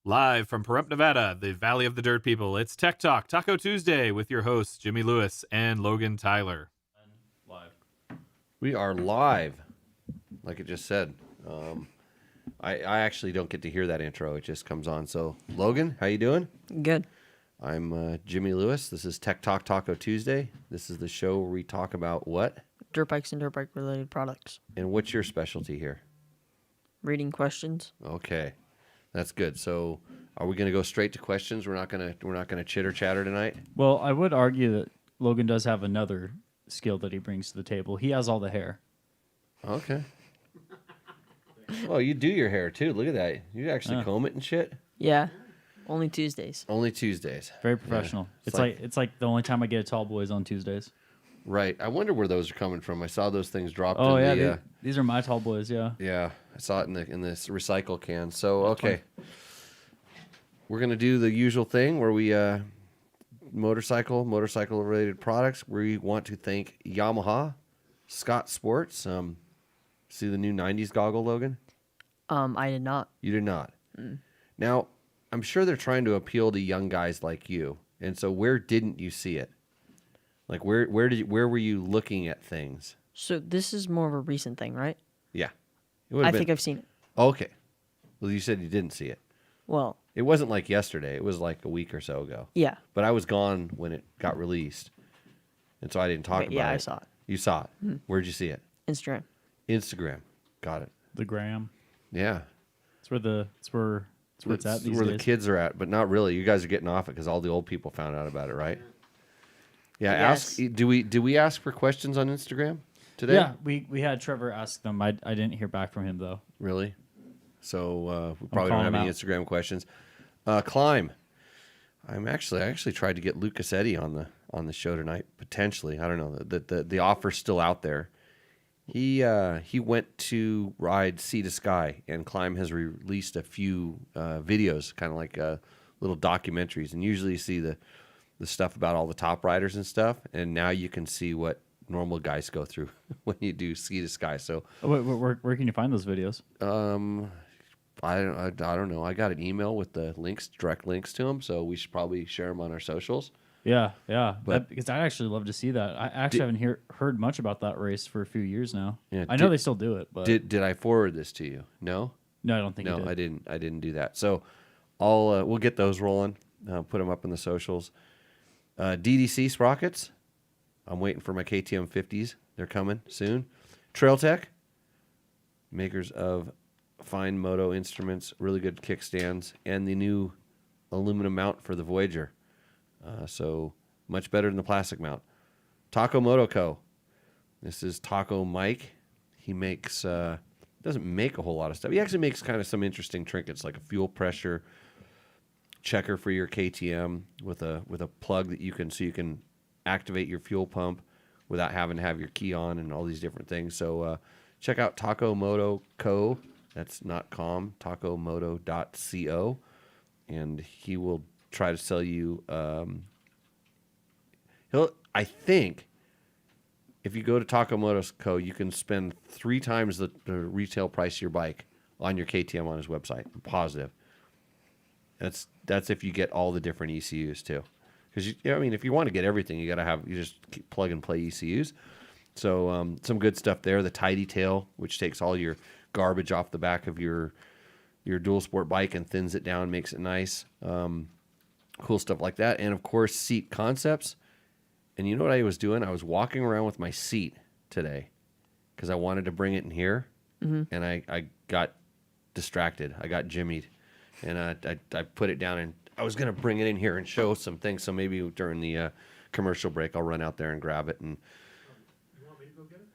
Live from Pahrump, Nevada, the Valley of the Dirt People, it's Tech Talk Taco Tuesday with your hosts, Jimmy Lewis and Logan Tyler. Live. We are live, like it just said. I actually don't get to hear that intro. It just comes on. So, Logan, how you doing? Good. I'm Jimmy Lewis. This is Tech Talk Taco Tuesday. This is the show where we talk about what? Dirt bikes and dirt bike related products. And what's your specialty here? Reading questions. Okay. That's good. So, are we going to go straight to questions? We're not going to chitter chatter tonight. Well, I would argue that Logan does have another skill that he brings to the table. He has all the hair. Okay. Well, you do your hair too. Look at that. You actually comb it and shit. Yeah. Only Tuesdays. Only Tuesdays. Very professional. Yeah. It's like the only time I get a tall boys on Tuesdays. Right. I wonder where those are coming from. I saw those things dropped. Oh in yeah, the, these are my tall boys. Yeah. Yeah, I saw it in this recycle can. So okay, we're gonna do the usual thing where we motorcycle related products. We want to thank Yamaha, Scott Sports. See the new '90s goggle, Logan? I did not. You did not. Now, I'm sure they're trying to appeal to young guys like you. And so, where didn't you see it? Like where were you looking at things? So this is more of a recent thing, right? Yeah, I think I've seen it. Okay. Well, you said you didn't see it. Well, It wasn't like yesterday. It was like a week or so ago. yeah. But I was gone when it got released, and so I didn't talk Okay, about yeah, it. I saw it. You saw it. Where'd you see it? Instagram. Instagram. Got it. The gram. Yeah. It's where it's at these where days. the kids are at, but not really. You guys are getting off it because all the old people found out about it, right? Yeah. Yes. Ask. Do we ask for questions on Instagram today? Yeah, we had Trevor ask them. I didn't hear back from him though. Really? So we probably calling don't have him any out. Instagram questions. Climb. I actually tried to get Lucas Eddy on the show tonight. Potentially, I don't know. The offer's still out there. He went to ride Sea to Sky, and Climb has released a few videos, kind of like little documentaries. And usually you see the stuff about all the top riders and stuff, and now you can see what normal guys go through when you do Sea to Sky. So Oh, wait, where can you find those videos? I don't know. I got an email with the direct links to them, so we should probably share them on our socials. Yeah. But- Because I'd actually love to see that. I actually haven't heard much about that race for a few years now. Yeah, I know they still do it, but Did I forward this to you? No. no, I don't think No, you did. I didn't do that. So we'll get those rolling. Put them up in the socials. DDC sprockets. I'm waiting for my KTM 50s. They're coming soon. Trail Tech, makers of fine Moto instruments, really good kickstands, and the new aluminum mount for the Voyager. So much better than the plastic mount. Taco Moto Co. This is Taco Mike. He makes doesn't make a whole lot of stuff. He actually makes kind of some interesting trinkets, like a fuel pressure checker for your KTM with a plug that you can activate your fuel pump without having to have your key on and all these different things. So check out Taco Moto Co. That's not com, tacomoto.co, and he will try to sell you. I think if you go to Taco Moto Co., you can spend 3 times the retail price of your bike on your KTM on his website. I'm positive. That's if you get all the different ECUs too, because if you want to get everything, you just keep plug and play ECUs. So some good stuff there. The Tidy Tail, which takes all your garbage off the back of your dual sport bike and thins it down, makes it nice. Cool stuff like that. And of course, Seat Concepts. And you know what I was doing? I was walking around with my seat today because I wanted to bring it in here, and I got distracted. I got jimmied, and I put it down, and I was going to bring it in here and show some things. So maybe during the commercial break, I'll run out there and grab it. And You want me to go get it?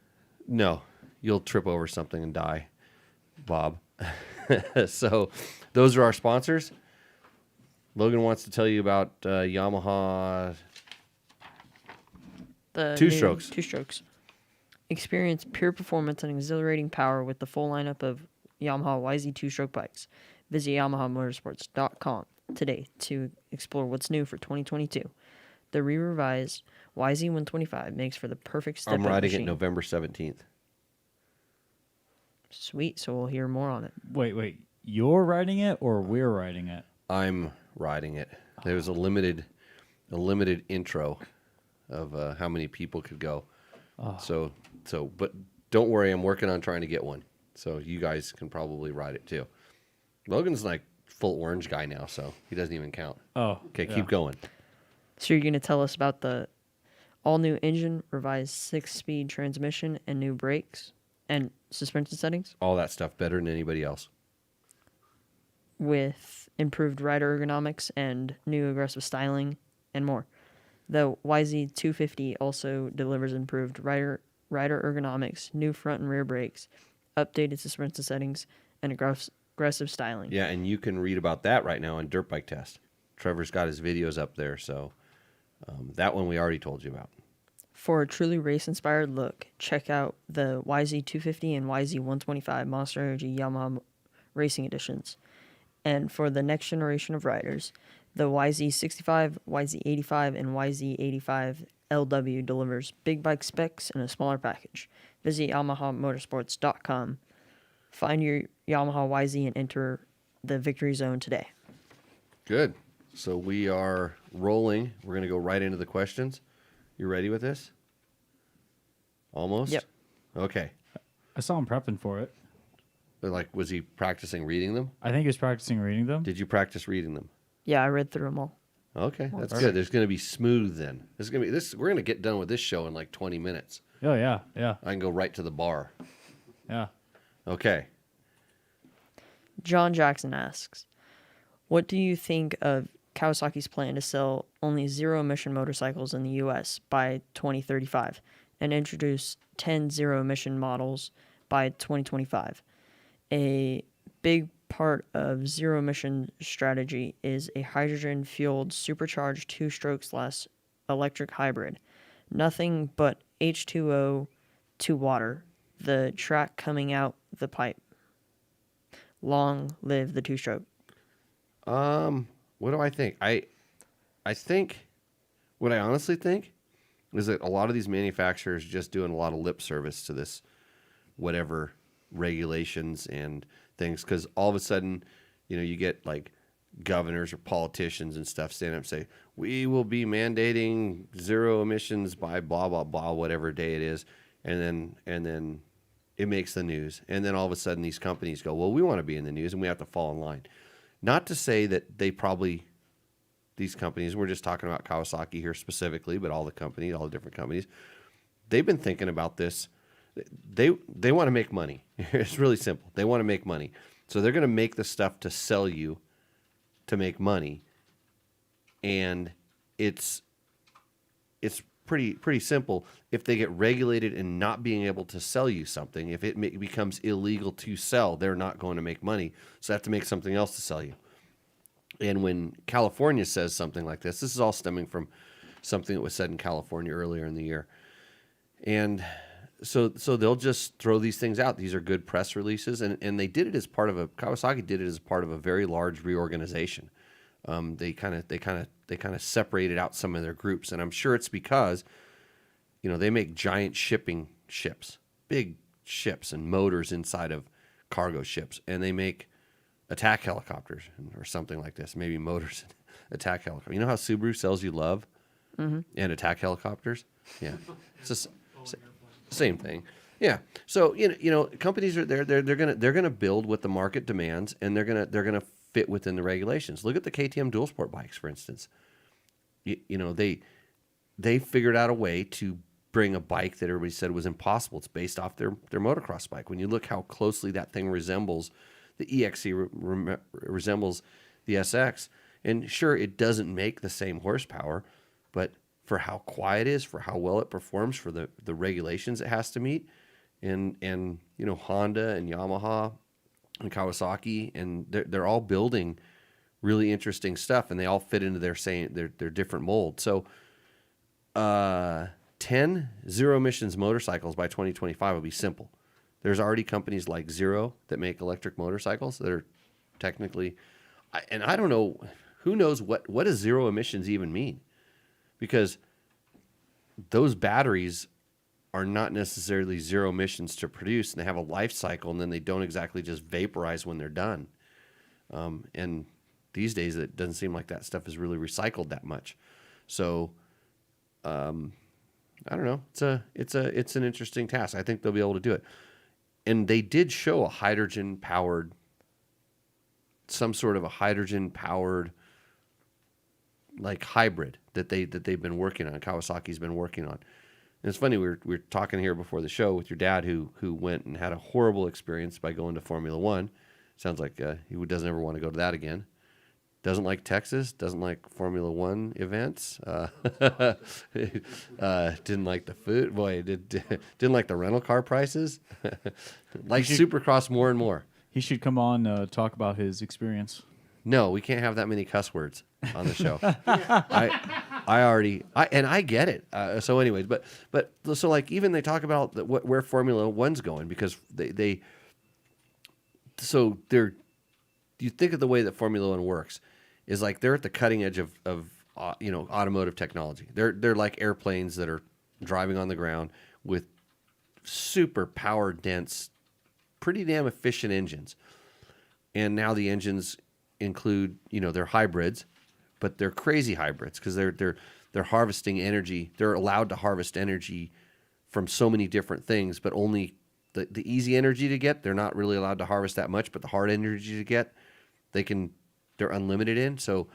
no, you'll trip over something and die, Bob. So those are our sponsors. Logan wants to tell you about Yamaha. The Two new strokes. Two strokes. Experience pure performance and exhilarating power with the full lineup of Yamaha YZ two-stroke bikes. Visit YamahaMotorsports.com today to explore what's new for 2022. The re-revised YZ125 makes for the perfect step-up I'm riding machine. it November 17th. Sweet, so we'll hear more on it. Wait, you're riding it or we're riding it? I'm riding it. There was a limited intro of how many people could go. So, but don't worry, I'm working on trying to get one. So you guys can probably ride it too. Logan's like full orange guy now, so he doesn't even count. Oh, Okay, yeah. keep going. So you're going to tell us about the all-new engine, revised 6-speed transmission, and new brakes and suspension settings All that stuff better than anybody else. with improved rider ergonomics and new aggressive styling and more. The YZ250 also delivers improved rider ergonomics, new front and rear brakes, updated suspension settings, and aggressive styling. Yeah, and you can read about that right now on Dirt Bike Test. Trevor's got his videos up there, so that one we already told you about. For a truly race-inspired look, check out the YZ250 and YZ125 Monster Energy Yamaha Racing Editions. And for the next generation of riders, the YZ65, YZ85, and YZ85 LW delivers big bike specs in a smaller package. Visit YamahaMotorsports.com. Find your Yamaha YZ and enter the victory zone today. Good. So we are rolling. We're going to go right into the questions. You ready with this? Almost? Yep. Okay. I saw him prepping for it. Like, was he practicing reading them? I think he was practicing reading them. Did you practice reading them? Yeah, I read through them all. Okay, that's perfect. good. There's going to be smooth then. There's going to be this. We're going to get done with this show in like 20 minutes. Oh, yeah. Yeah. I can go right to the bar. Yeah. Okay. John Jackson asks, what do you think of Kawasaki's plan to sell only zero-emission motorcycles in the U.S. by 2035 and introduce 10 zero-emission models by 2025? A big part of zero-emission strategy is a hydrogen-fueled supercharged two-stroke / electric hybrid. Nothing but H2O to water, the track coming out the pipe. Long live the two-stroke. What do I think? I think what I honestly think is that a lot of these manufacturers just doing a lot of lip service to this whatever regulations and things, because all of a sudden, you get like governors or politicians and stuff stand up and say, we will be mandating zero emissions by blah blah blah whatever day it is, and then it makes the news, and then all of a sudden these companies go, well, we want to be in the news and we have to fall in line. Not to say that these companies, we're just talking about Kawasaki here specifically, but all the different companies, they've been thinking about this. They want to make money. It's really simple. They want to make money. So they're going to make the stuff to sell you to make money. And it's pretty simple. If they get regulated and not being able to sell you something, if it becomes illegal to sell, they're not going to make money. So they have to make something else to sell you. And when California says something like this is all stemming from something that was said in California earlier in the year. And so they'll just throw these things out. These are good press releases, and they did it as part of Kawasaki did it as part of a very large reorganization. They kind of separated out some of their groups, and I'm sure it's because they make giant shipping ships, big ships and motors inside of cargo ships, and they make attack helicopters or something like this, maybe motors and attack helicopters. You know how Subaru sells you love and attack helicopters? Yeah, it's just same thing. Yeah. So companies are they're gonna build what the market demands, and they're gonna fit within the regulations. Look at the KTM dual sport bikes, for instance. They figured out a way to bring a bike that everybody said was impossible. It's based off their motocross bike. When you look how closely that thing resembles the EXE resembles the SX, and sure, it doesn't make the same horsepower, but for how quiet it is, for how well it performs, for the regulations it has to meet, and Honda and Yamaha and Kawasaki, and they're all building really interesting stuff, and they all fit into their different mold. So 10 zero emissions motorcycles by 2025 will be simple. There's already companies like Zero that make electric motorcycles that are technically, and I don't know, who knows what does zero emissions even mean? Because those batteries are not necessarily zero emissions to produce, and they have a life cycle, and then they don't exactly just vaporize when they're done. And these days it doesn't seem like that stuff is really recycled that much. So I don't know. It's an interesting task. I think they'll be able to do it. And they did show some sort of a hydrogen powered like hybrid that they've been working on. Kawasaki's been working on. And it's funny, we were talking here before the show with your dad who went and had a horrible experience by going to Formula One. Sounds like he doesn't ever want to go to that again. Doesn't like Texas, doesn't like Formula One events. Didn't like the food. Boy, didn't like the rental car prices. Like Supercross more and more. He should come on talk about his experience. No, we can't have that many cuss words on the show. I get it. So anyways, but so like even they talk about where Formula One's going because you think of the way that Formula One works is like they're at the cutting edge of automotive technology. They're like airplanes that are driving on the ground with super power dense, pretty damn efficient engines. And now the engines include, they're hybrids, but they're crazy hybrids because they're harvesting energy. They're allowed to harvest energy from so many different things, but only the easy energy to get. They're not really allowed to harvest that much, but the hard energy to get, they're unlimited in. So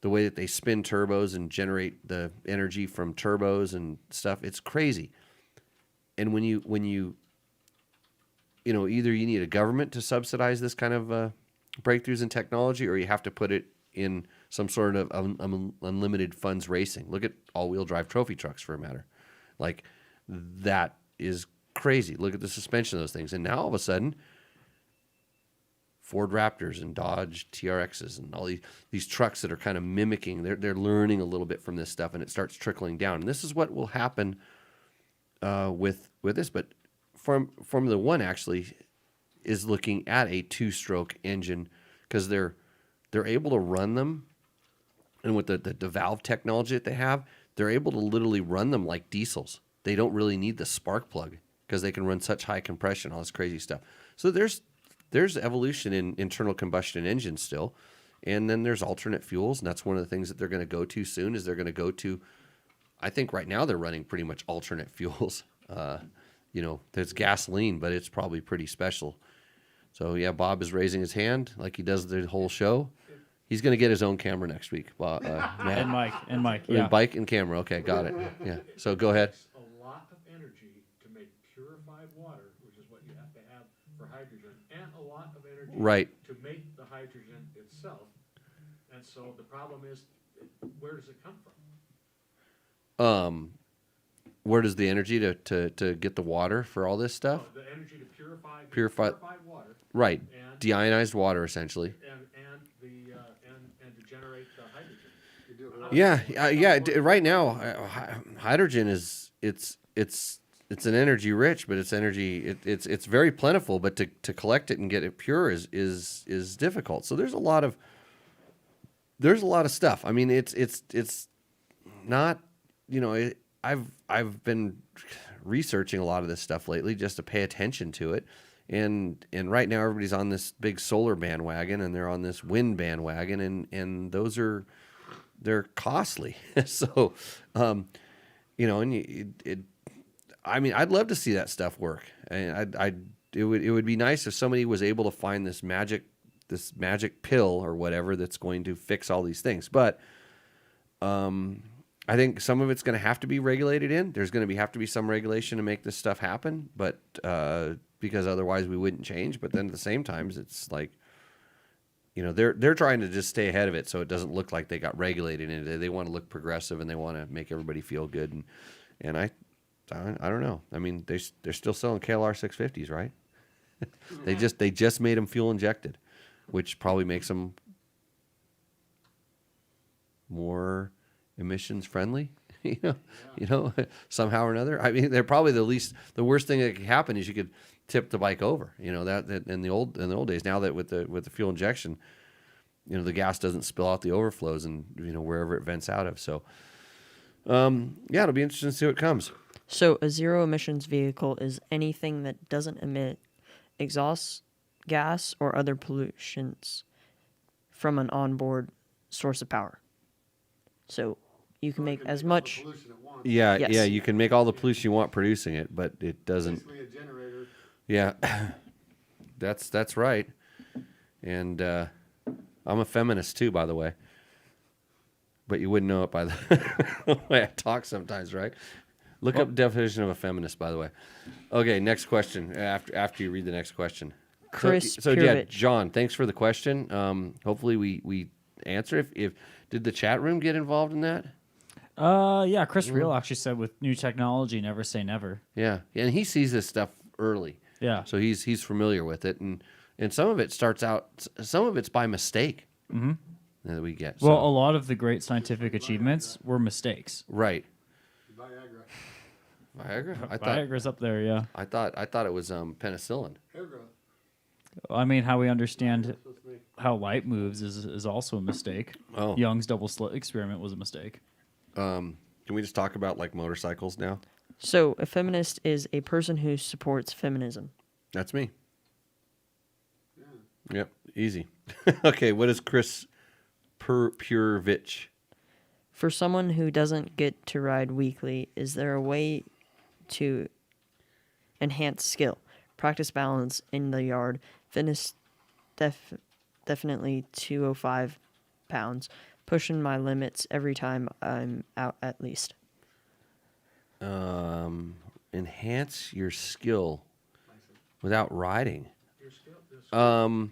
the way that they spin turbos and generate the energy from turbos and stuff, it's crazy. And when you either you need a government to subsidize this kind of breakthroughs in technology, or you have to put it in some sort of unlimited funds racing. Look at all-wheel drive trophy trucks for a matter. Like, that is crazy. Look at the suspension of those things. And now all of a sudden, Ford Raptors and Dodge TRXs and all these trucks that are kind of mimicking, they're learning a little bit from this stuff, and it starts trickling down. And this is what will happen with this. But Formula One actually is looking at a two-stroke engine because they're able to run them, and with the valve technology that they have, they're able to literally run them like diesels. They don't really need the spark plug because they can run such high compression, all this crazy stuff. So there's evolution in internal combustion engines still, and then there's alternate fuels, and that's one of the things that they're going to go to soon. Is they're going to go to, I think right now they're running pretty much alternate fuels. There's gasoline, but it's probably pretty special. So yeah, Bob is raising his hand like he does the whole show. He's going to get his own camera next week. Matt. And Mike, yeah. Bike and camera. Okay, got it. Yeah. So go ahead. A lot of energy to make purified water, which is what you have to have for hydrogen, and a lot of energy to make the hydrogen itself. And so the problem is, where does it come from? Where does the energy to get the water for all this stuff? The energy to purify water. Right. And Deionized water, essentially. And to generate the hydrogen. Right now, hydrogen is it's an energy rich, but it's energy it's very plentiful. But to collect it and get it pure is difficult. So there's a lot of stuff. I mean, it's not I've been researching a lot of this stuff lately just to pay attention to it. And right now everybody's on this big solar bandwagon and they're on this wind bandwagon and they're costly. So, I'd love to see that stuff work. And it would be nice if somebody was able to find this magic pill or whatever that's going to fix all these things. But, I think some of it's going to have to be regulated in. There's going to have to be some regulation to make this stuff happen, but because otherwise we wouldn't change. But then at the same time, it's like, they're trying to just stay ahead of it so it doesn't look like they got regulated in it. They want to look progressive and they want to make everybody feel good. And I don't know. I mean, they're still selling KLR 650s, right? They just made them fuel injected, which probably makes them more emissions friendly, somehow or another. I mean, they're probably the worst thing that could happen is you could tip the bike over, that in the old days. Now that with the fuel injection, the gas doesn't spill out the overflows and, wherever it vents out of. So, it'll be interesting to see what comes. So a zero emissions vehicle is anything that doesn't emit exhaust gas or other pollutions from an onboard source of power. So you can make as much. Yeah, Yes. yeah, you can make all the pollution you want producing it, but it doesn't. Basically a generator. Yeah, that's right. And I'm a feminist too, by the way. But you wouldn't know it by the way I talk sometimes, right? Look up definition of a feminist, by the way. Okay, next question. After you read the next question. Chris So yeah, Purvich. John, thanks for the question. Hopefully we answer. If did the chat room get involved in that? Yeah, Chris Real actually said with new technology, never say never. Yeah, and he sees this stuff early. Yeah. So he's familiar with it, and some of it starts out. Some of it's by mistake that we get. Well, so. a lot of the great scientific achievements were mistakes. Right. Viagra. Viagra. Viagra's up there, yeah. I thought it was penicillin. Hair growth. I mean, how we understand how light moves is also a mistake. Oh. Young's double slit experiment was a mistake. Can we just talk about like motorcycles now? So a feminist is a person who supports feminism. That's me. Yep, easy. Okay, what is Chris Purvich? For someone who doesn't get to ride weekly, is there a way to enhance skill, practice balance in the yard, fitness definitely 205 pounds, pushing my limits every time I'm out at least. Enhance your skill without riding. Your skill.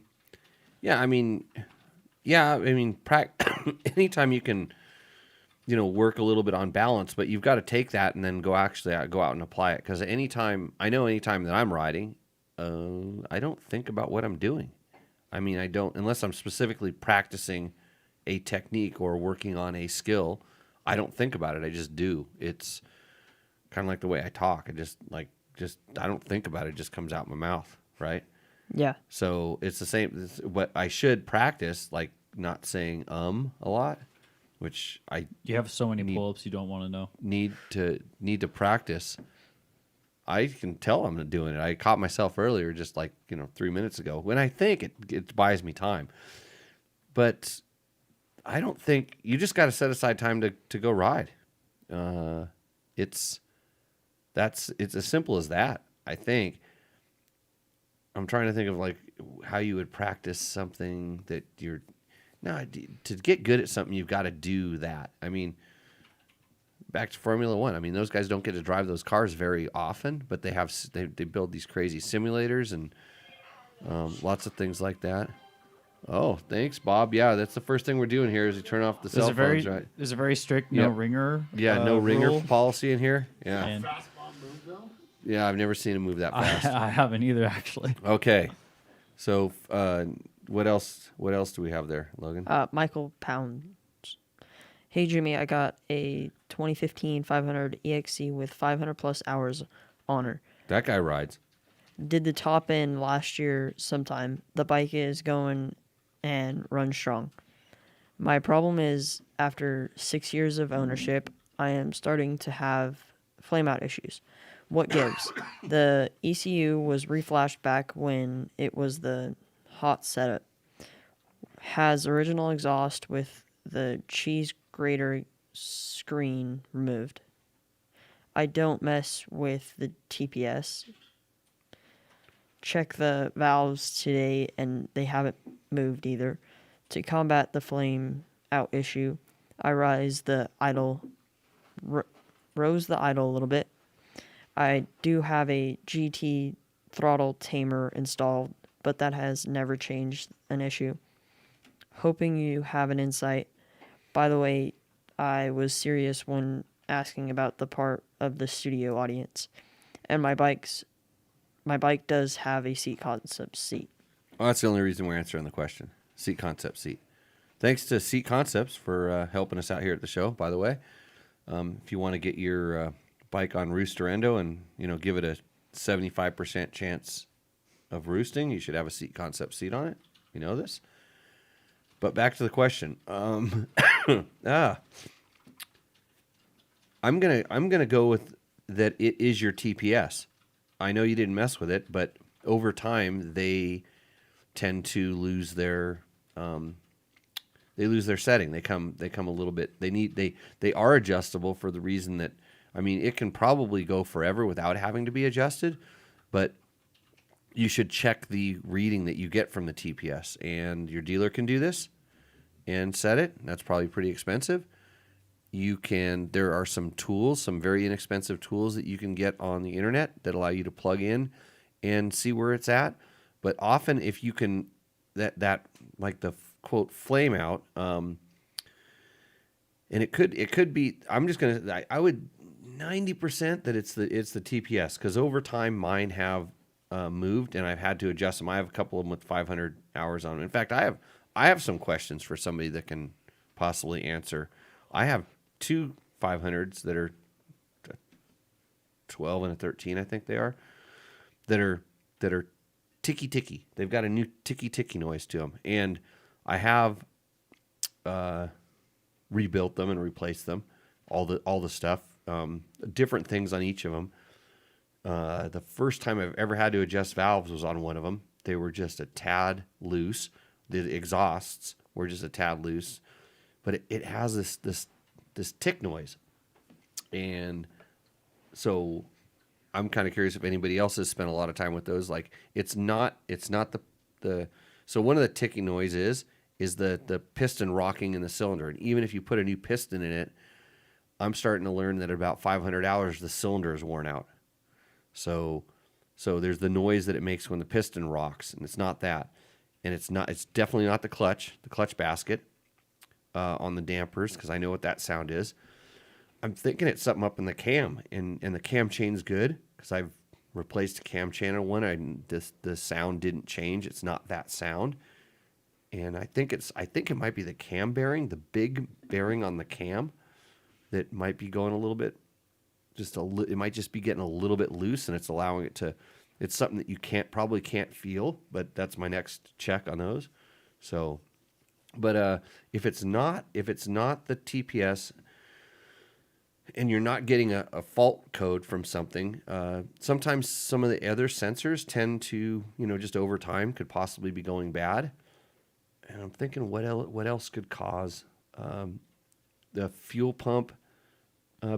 Yeah, I mean, anytime you can, work a little bit on balance, but you've got to take that and then go out and apply it. Because anytime that I'm riding, I don't think about what I'm doing. I mean, I don't, unless I'm specifically practicing a technique or working on a skill, I don't think about it. I just do. It's kind of like the way I talk. I don't think about it. It just comes out my mouth, right? Yeah. So it's the same. What I should practice, like not saying a lot, which I You have so many pull-ups you don't want to know. need to practice. I can tell I'm doing it. I caught myself earlier, just like 3 minutes ago, when I think it buys me time. But I don't think you just got to set aside time to go ride. It's as simple as that. I think. I'm trying to think of like how you would practice something that to get good at something, you've got to do that. I mean, back to Formula One. I mean, those guys don't get to drive those cars very often, but they build these crazy simulators and lots of things like that. Oh, thanks, Bob. Yeah, that's the first thing we're doing here is we turn off the cell phones, right? There's a very strict Yep. no ringer. No ringer rule. policy in here. Yeah, And Fast bomb move though. yeah. I've never seen him move that fast. I haven't either, actually. Okay, so what else? What else do we have there, Logan? Michael Pounds. Hey, Jimmy, I got a 2015 500 EXC with 500 plus hours on her. That guy rides. Did the top end last year sometime. The bike is going and runs strong. My problem is, after 6 years of ownership, I am starting to have flame-out issues. What gives? The ECU was reflashed back when it was the hot setup. Has original exhaust with the cheese grater screen removed. I don't mess with the TPS. Check the valves today and they haven't moved either. To combat the flame out issue, I rose the idle a little bit. I do have a GT throttle tamer installed, but that has never changed an issue. Hoping you have an insight. By the way, I was serious when asking about the part of the studio audience. And my bike does have a seat concept seat. Well, that's the only reason we're answering the question. Seat Concept seat. Thanks to Seat Concepts for helping us out here at the show, by the way. If you want to get your bike on roosterendo and give it a 75% chance of roosting, you should have a Seat Concept seat on it. You know this? But back to the question. I'm gonna go with that it is your TPS. I know you didn't mess with it, but over time they tend to lose their their setting. They come a little bit. They are adjustable for the reason that, I mean, it can probably go forever without having to be adjusted, but you should check the reading that you get from the TPS, and your dealer can do this and set it. That's probably pretty expensive. There are some tools, some very inexpensive tools that you can get on the internet that allow you to plug in and see where it's at. But often if you can, that like the quote flame out, and it could be, I would 90% that it's the TPS, because over time mine have moved and I've had to adjust them. I have a couple of them with 500 hours on them. In fact, I have some questions for somebody that can possibly answer. I have 2 500s that are 12 and a 13, I think they are, that are ticky ticky. They've got a new ticky ticky noise to them, and I have rebuilt them and replaced them, all the stuff, different things on each of them. The first time I've ever had to adjust valves was on one of them. They were just a tad loose. The exhausts were just a tad loose, but it has this tick noise, and so I'm kind of curious if anybody else has spent a lot of time with those. Like, it's not the so one of the ticking noise is the piston rocking in the cylinder, and even if you put a new piston in it, I'm starting to learn that at about 500 hours the cylinder is worn out. So there's the noise that it makes when the piston rocks, and it's not that, and it's definitely not the clutch basket on the dampers, because I know what that sound is. I'm thinking it's something up in the cam, and the cam chain's good, because I've replaced a cam chain on one. The sound didn't change. It's not that sound, and I think it might be the cam bearing, the big bearing on the cam, that might be going a little bit. It might just be getting a little bit loose, and it's allowing it to. It's something that you probably can't feel, but that's my next check on those. So, but if it's not the TPS, and you're not getting a fault code from something, sometimes some of the other sensors tend to, just over time could possibly be going bad. And I'm thinking, what else could cause the fuel pump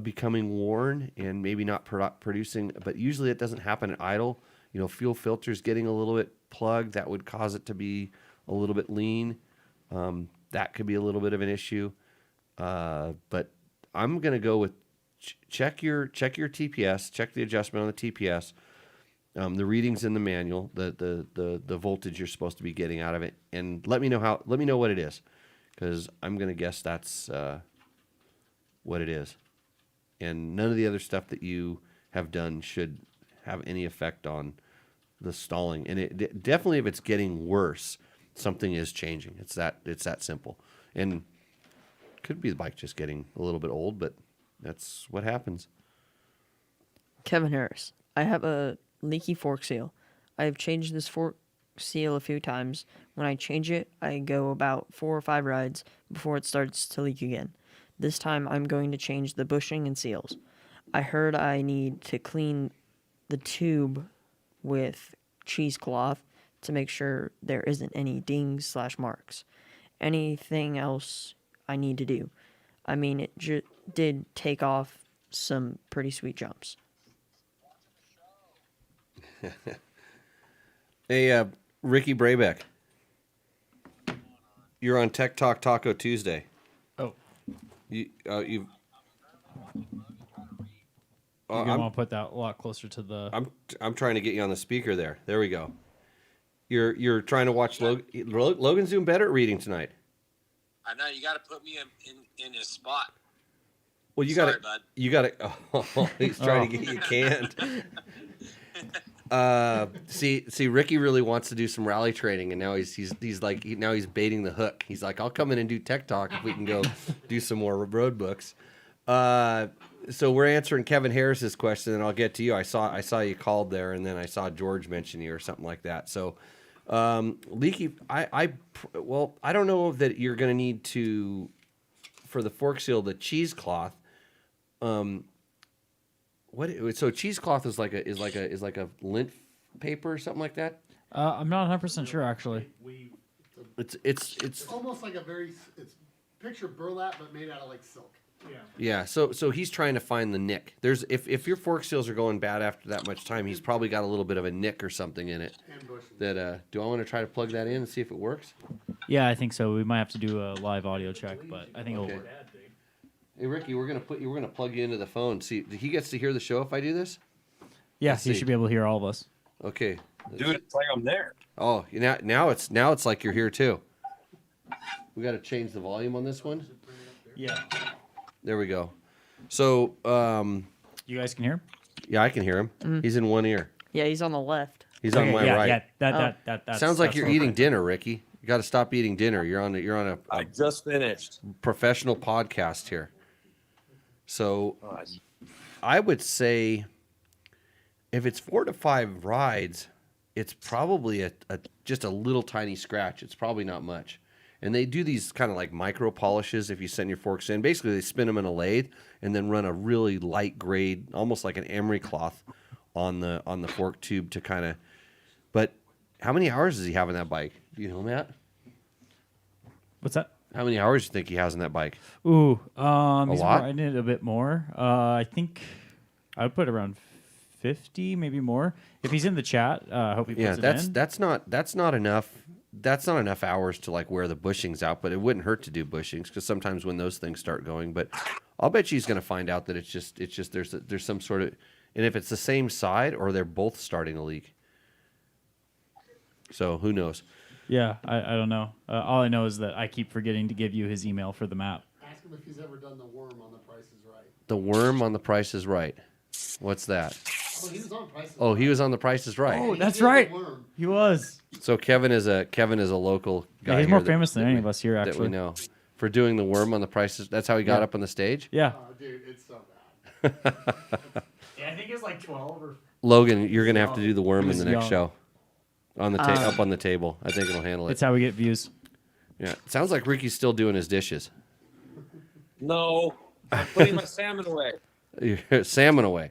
becoming worn and maybe not producing? But usually it doesn't happen at idle. Fuel filters getting a little bit plugged, that would cause it to be a little bit lean. That could be a little bit of an issue. But I'm going to go with check your TPS, check the adjustment on the TPS, the readings in the manual, the voltage you're supposed to be getting out of it, and let me know what it is, because I'm going to guess that's what it is. And none of the other stuff that you have done should have any effect on the stalling. And it definitely, if it's getting worse, something is changing. It's that simple. And could be the bike just getting a little bit old, but that's what happens. Kevin Harris. I have a leaky fork seal. I have changed this fork seal a few times. When I change it, I go about 4 or 5 rides before it starts to leak again. This time I'm going to change the bushing and seals. I heard I need to clean the tube with cheesecloth to make sure there isn't any dings/marks. Anything else I need to do? I mean, it did take off some pretty sweet jumps. Hey, Ricky Brabeck, you're on Tech Talk Taco Tuesday. Oh, You've. you're gonna want to put that a lot closer to the. I'm trying to get you on the speaker there. There we go. You're trying to watch Logan's doing better at reading tonight. I know, you got to put me in his spot. Well, you got to. Oh, he's trying to get you canned. See, Ricky really wants to do some rally training, and now he's baiting the hook. He's like, I'll come in and do Tech Talk if we can go do some more road books. So we're answering Kevin Harris's question, and I'll get to you. I saw you called there, and then I saw George mention you or something like that. So, leaky. I don't know that you're going to need to, for the fork seal, the cheesecloth. So cheesecloth is like a lint paper or something like that. I'm not 100% sure actually. The It's almost like it's picture burlap but made out of like silk. Yeah, so he's trying to find the nick. There's if your fork seals are going bad after that much time, he's probably got a little bit of a nick or something in it. That do I want to try to plug that in and see if it works? Yeah, I think so. We might have to do a live audio check, but I think it'll work. Hey Ricky, we're gonna plug you into the phone. See, he gets to hear the show if I do this. Yeah, Let's he see. should be able to hear all of us. Okay. Dude, it's like I'm there. Oh, now it's like you're here too. We got to change the volume on this one. Yeah. There we go. So, You guys can hear him? yeah, I can hear him. He's in one ear. Yeah, he's on the left. He's on my yeah, right. Yeah, that Sounds like that's you're okay. eating dinner, Ricky. You got to stop eating dinner. You're on a I just finished. professional podcast here. So, I would say if it's 4 to 5 rides, it's probably just a little tiny scratch. It's probably not much. And they do these kind of like micro polishes if you send your forks in. Basically, they spin them in a lathe and then run a really light grade, almost like an emery cloth on the fork tube to kind of. But how many hours does he have on that bike? Do you know, Matt? What's that? How many hours do you think he has on that bike? Ooh, he's lot? riding it a bit more. I think I would put around 50, maybe more. If he's in the chat, I hope he puts it in. that's not enough. That's not enough hours to like wear the bushings out, but it wouldn't hurt to do bushings because sometimes when those things start going, but I'll bet you he's going to find out that it's just there's some sort of, and if it's the same side or they're both starting to leak. So who knows? Yeah, I don't know. All I know is that I keep forgetting to give you his email for the map. Ask him if he's ever done the worm on The Price is Right. The worm on The Price is Right. What's that? Oh, he was on Price is Oh, Right. he was on The Price is Right. Oh, He that's did the right. worm. He was. So Kevin is a local guy. Yeah, he's here more that- famous than that any we- of us here, that we actually. know for doing the worm on The Price is. That's how he got Yeah. up on the stage. Yeah. Oh, dude, it's so bad. Yeah, I think it's like 12 or. Logan, you're gonna have to do the worm He in the was next young. show. On the up on the table. I think it'll handle it. It's how we get views. Yeah. Sounds like Ricky's still doing his dishes. No, I'm putting my salmon away. Salmon away.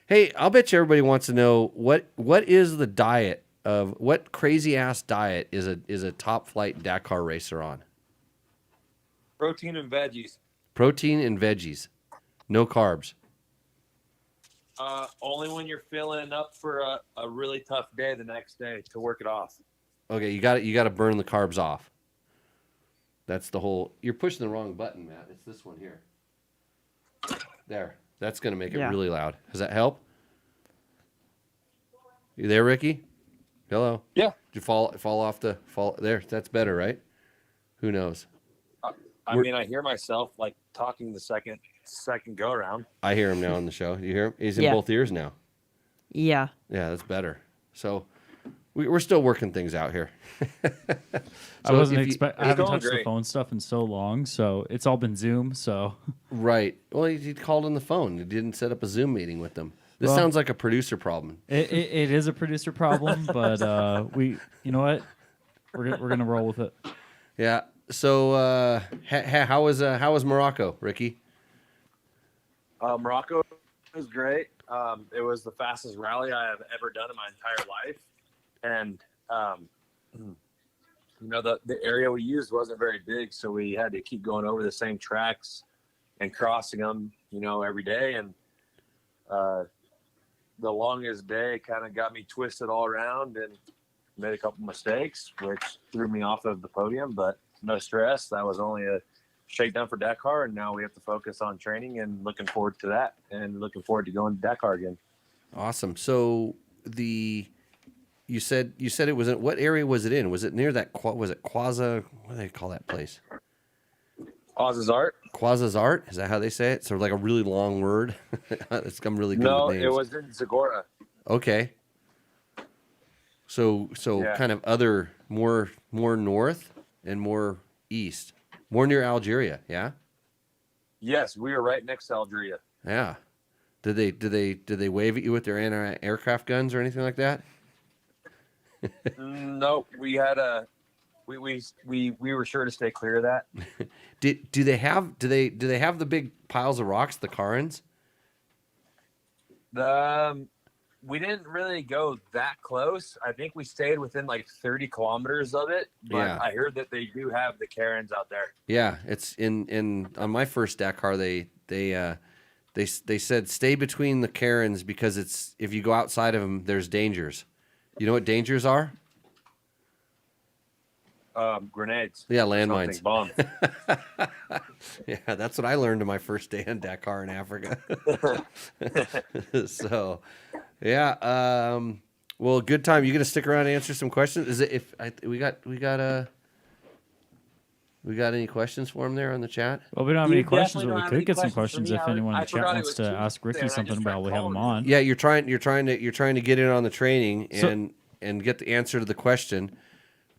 Hey, I'll bet you everybody wants to know what is the diet of what crazy ass diet is a top flight Dakar racer on? Protein and veggies. Protein and veggies. No carbs. Only when you're filling up for a really tough day the next day to work it off. Okay, you got to burn the carbs off. That's the whole. You're pushing the wrong button, Matt. It's this one here. There. That's going to make it Yeah. really loud. Does that help? You there, Ricky? Hello. Yeah. Did you fall off the fall there? That's better, right? Who knows? I mean, I hear myself like talking the second go around. I hear him now on the show. You hear him? He's in Yeah. both ears now. Yeah. Yeah, that's better. So we're still working things out here. I wasn't if you- expect. I haven't going touched the great. phone stuff in so long, so it's all been Zoom. So Right. Well, he called on the phone. He didn't set up a Zoom meeting with them. This Well- sounds like a producer problem. it is a producer problem, but you know what? We're gonna roll with it. Yeah. So how was Morocco, Ricky? Morocco was great. It was the fastest rally I have ever done in my entire life. And, the area we used wasn't very big, so we had to keep going over the same tracks and crossing them, every day. And the longest day kind of got me twisted all around and made a couple mistakes, which threw me off of the podium, but no stress. That was only a shakedown for Dakar, and now we have to focus on training and looking forward to that and looking forward to going to Dakar again. Awesome. So you said it was in, what area was it in? Was it near that was it Quaza? What do they call that place? Oz's Art? Quaza's Art? Is that how they say it? So like a really long word. It's come really good No, with names. it was in Zagora. Okay. So Yeah. kind of other more north and more east, more near Algeria. Yeah. Yes, we were right next to Algeria. Yeah. Did they wave at you with their anti-aircraft guns or anything like that? No, we had we were sure to stay clear of that. Do they have the big piles of rocks, the Karens? The we didn't really go that close. I think we stayed within like 30 kilometers of it, but Yeah. I heard that they do have the Karens out there. Yeah, it's in on my first Dakar. They said stay between the Karens because it's if you go outside of them, there's dangers. You know what dangers are? Grenades. Yeah, landmines. Bombs. Yeah, that's what I learned on my first day in Dakar in Africa. So, yeah. Well, good time. You gonna stick around and answer some questions? Is it if we got any questions for him there on the chat? Well, we don't have You any questions, definitely but we don't have could any get some questions questions for me. if anyone in I the chat forgot it wants was to Tuesday, ask Ricky and I something just while tried we have him calling on. Yeah, you're trying to get in on the training So- and get the answer to the question.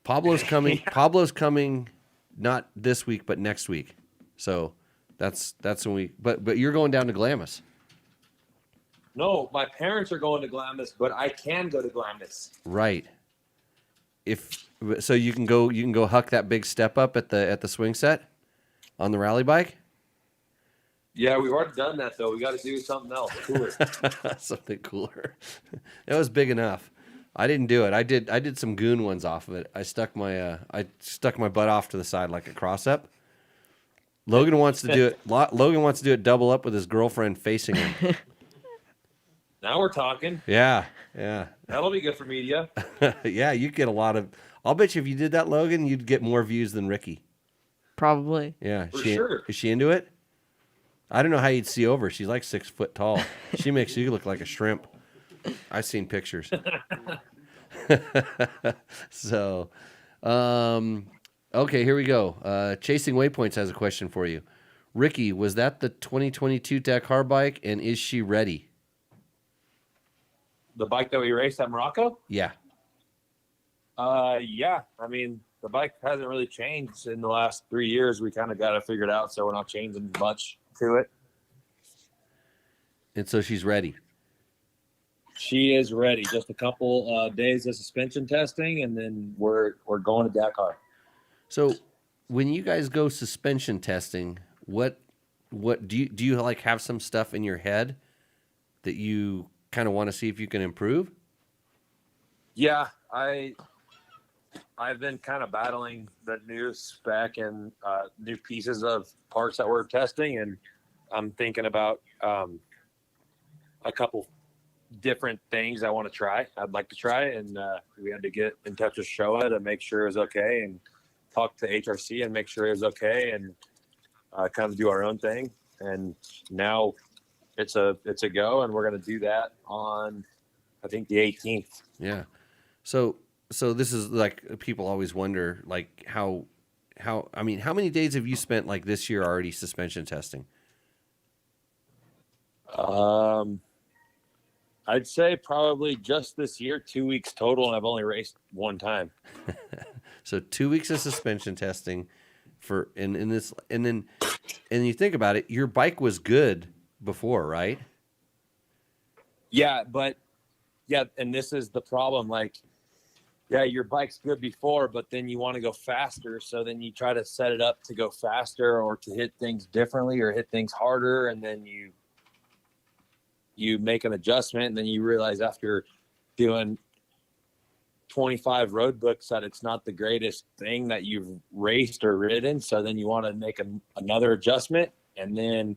Pablo's coming. Pablo's coming, not this week, but next week. So that's when we. But you're going down to Glamis, No, my parents are going to Glamis, but I can go to Glamis. right? If so, you can go huck that big step up at the swing set on the rally bike. Yeah, we've already done that though. We got to do something else cooler. Something cooler. That was big enough. I didn't do it. I did some goon ones off of it. I stuck my butt off to the side like a cross up. Logan wants to do it. Logan wants to do it double up with his girlfriend facing him. Now we're talking. Yeah. That'll be good for media. Yeah, you get a lot of. I'll bet you if you did that, Logan, you'd get more views than Ricky. Probably. Yeah, For sure. Is she into it? I don't know how you'd see over. She's like 6 foot tall. She makes you look like a shrimp. I've seen pictures. So, okay, here we go. Chasing Waypoints has a question for you. Ricky, was that the 2022 Dakar bike, and is she ready? The bike that we raced at Morocco? Yeah. Yeah. I mean, the bike hasn't really changed in the last 3 years. We kind of got it figured out, so we're not changing much to it. And so she's ready. She is ready. Just a couple days of suspension testing, and then we're going to Dakar. So, when you guys go suspension testing, what do you like have some stuff in your head that you kind of want to see if you can improve? Yeah, I've been kind of battling the new spec and new pieces of parts that we're testing, and I'm thinking about a couple different things I'd like to try, and we had to get in touch with Showa to make sure it was okay, and talk to HRC and make sure it was okay, and kind of do our own thing. And now it's a go, and we're going to do that on, I think, the 18th. Yeah. So this is like people always wonder, like how many days have you spent like this year already suspension testing? I'd say probably just this year, 2 weeks total, and I've only raced one time. So 2 weeks of suspension testing and then you think about it, your bike was good before, right? Yeah, and this is the problem. Like, yeah, your bike's good before, but then you want to go faster. So then you try to set it up to go faster or to hit things differently or hit things harder. And then you make an adjustment, and then you realize after doing 25 road books that it's not the greatest thing that you've raced or ridden. So then you want to make another adjustment, and then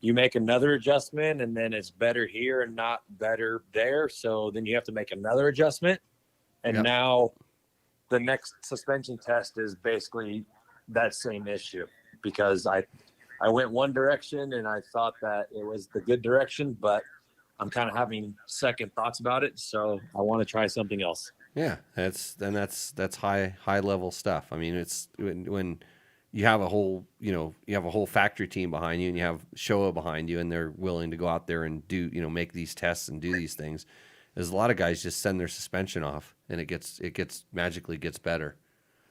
you make another adjustment, and then it's better here and not better there. So then you have to make another adjustment. And Yep. Now the next suspension test is basically that same issue, because I went one direction and I thought that it was the good direction, but I'm kind of having second thoughts about it. So I want to try something else. Yeah, that's high level stuff. I mean, it's when you have a whole factory team behind you, and you have Showa behind you, and they're willing to go out there and do, make these tests and do these things. There's a lot of guys just send their suspension off, and it magically gets better.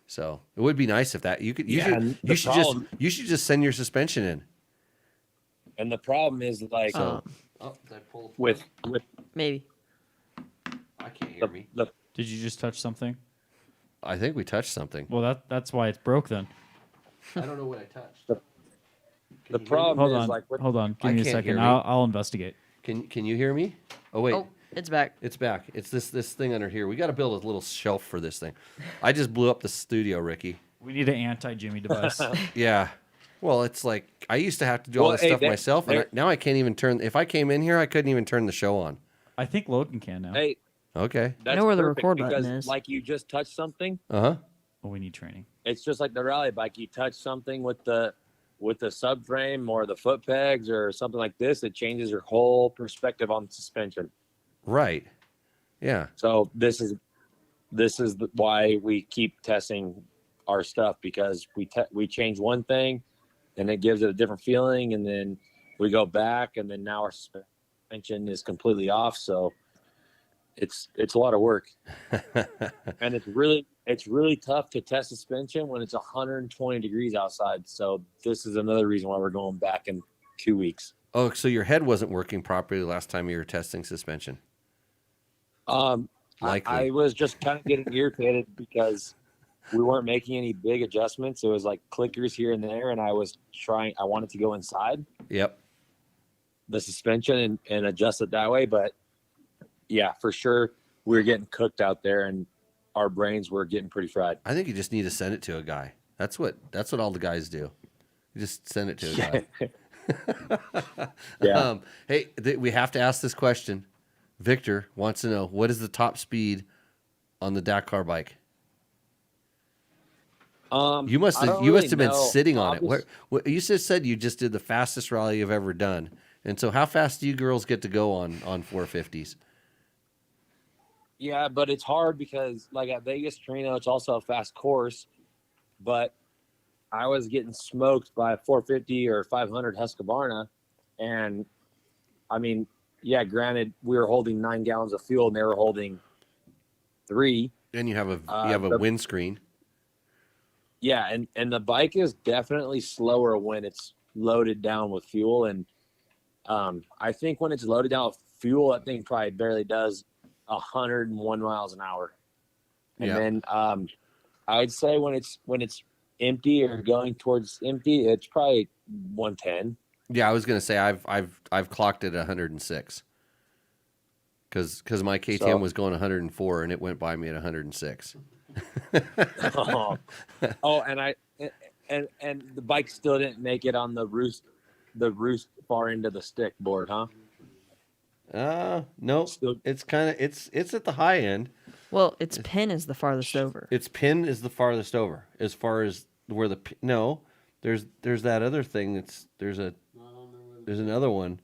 So it would be nice if that you should just send your suspension in. And the problem is like did I pull with Maybe. I can't hear me. Did you just touch something? I think we touched something. Well, that's why it's broke then. I don't know what I touched. the problem Hold is on. like Hold on. Give I me a can't second. hear me. I'll investigate. Can you hear me? Oh wait. Oh, It's back. It's back. It's this thing under here. We got to build a little shelf for this thing. I just blew up the studio, Ricky. We need an anti-Jimmy device. Yeah. Well, it's like I used to have to do all this stuff myself, and now I can't even turn. If I came in here, I couldn't even turn the show on. I think Logan can now. Hey, Okay. that's know where the perfect record button because, is. like, you just touched something. Uh-huh. Oh, we need training. It's just like the rally bike. You touch something with the subframe or the foot pegs or something like this, it changes your whole perspective on suspension. Right. Yeah. So this is why we keep testing our stuff, because we change one thing and it gives it a different feeling, and then we go back and then now our suspension is completely off. So it's a lot of work. And it's really tough to test suspension when it's 120 degrees outside. So this is another reason why we're going back in 2 weeks. Oh, so your head wasn't working properly last time you were testing suspension? Likely. I was just kind of getting irritated because we weren't making any big adjustments. It was like clickers here and there, and I wanted to go inside Yep. the suspension and adjust it that way. But yeah, for sure, we were getting cooked out there, and our brains were getting pretty fried. I think you just need to send it to a guy. That's what all the guys do. You just send it to a guy. Yeah. Hey, we have to ask this question. Victor wants to know, what is the top speed on the Dakar bike? You must have been sitting on it. You just said you just did the fastest rally you've ever done. And so how fast do you girls get to go on 450s? Yeah, but it's hard because, like, at Vegas Torino, it's also a fast course. But I was getting smoked by a 450 or 500 Husqvarna. And, I mean, yeah, granted, we were holding 9 gallons of fuel, and they were holding 3. And you have a windscreen. Yeah, and the bike is definitely slower when it's loaded down with fuel. And I think when it's loaded down with fuel, that thing probably barely does 101 miles an hour. And then I would say when it's empty or going towards empty, it's probably 110. Yeah, I was gonna say I've clocked it 106. Because my KTM was going 104 and it went by me at 106. And the bike still didn't make it on the roost far into the stick board, huh? No, it's kind of it's at the high end. Well, its pin is the farthest over. Its pin is the farthest over as far as where there's that other thing there's another one.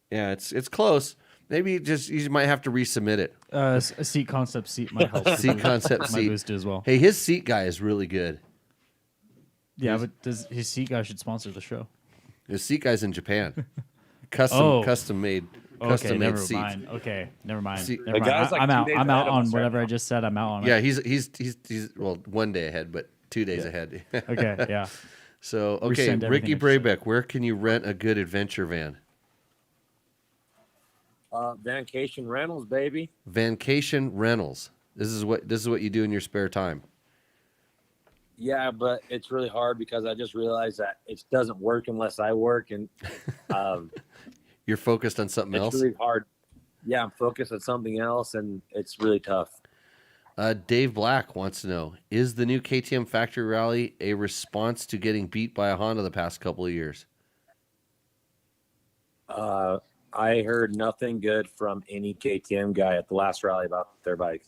Yeah, it's close. Maybe you might have to resubmit it. A seat concept seat might help. Seat concept might seat boost it as well. Hey, his seat guy is really good. Yeah, but his seat guy should sponsor the show. His seat guy's in Japan. Custom made seats. Mind. Okay, never mind. See, Never mind. guy's like I'm 2 out. days I'm ahead out of on us whatever right I just said. I'm out on Yeah, it. he's well 1 day ahead, but 2 days ahead. Okay, yeah. So okay, Resend Ricky everything Brabeck, where can you rent a good adventure van? Vacation rentals, baby. Vacation rentals. This is what you do in your spare time. Yeah, but it's really hard because I just realized that it doesn't work unless I work, and You're focused on something it's else. really hard. Yeah, I'm focused on something else, and it's really tough. Dave Black wants to know, is the new KTM Factory Rally a response to getting beat by a Honda the past couple of years? I heard nothing good from any KTM guy at the last rally about their bike.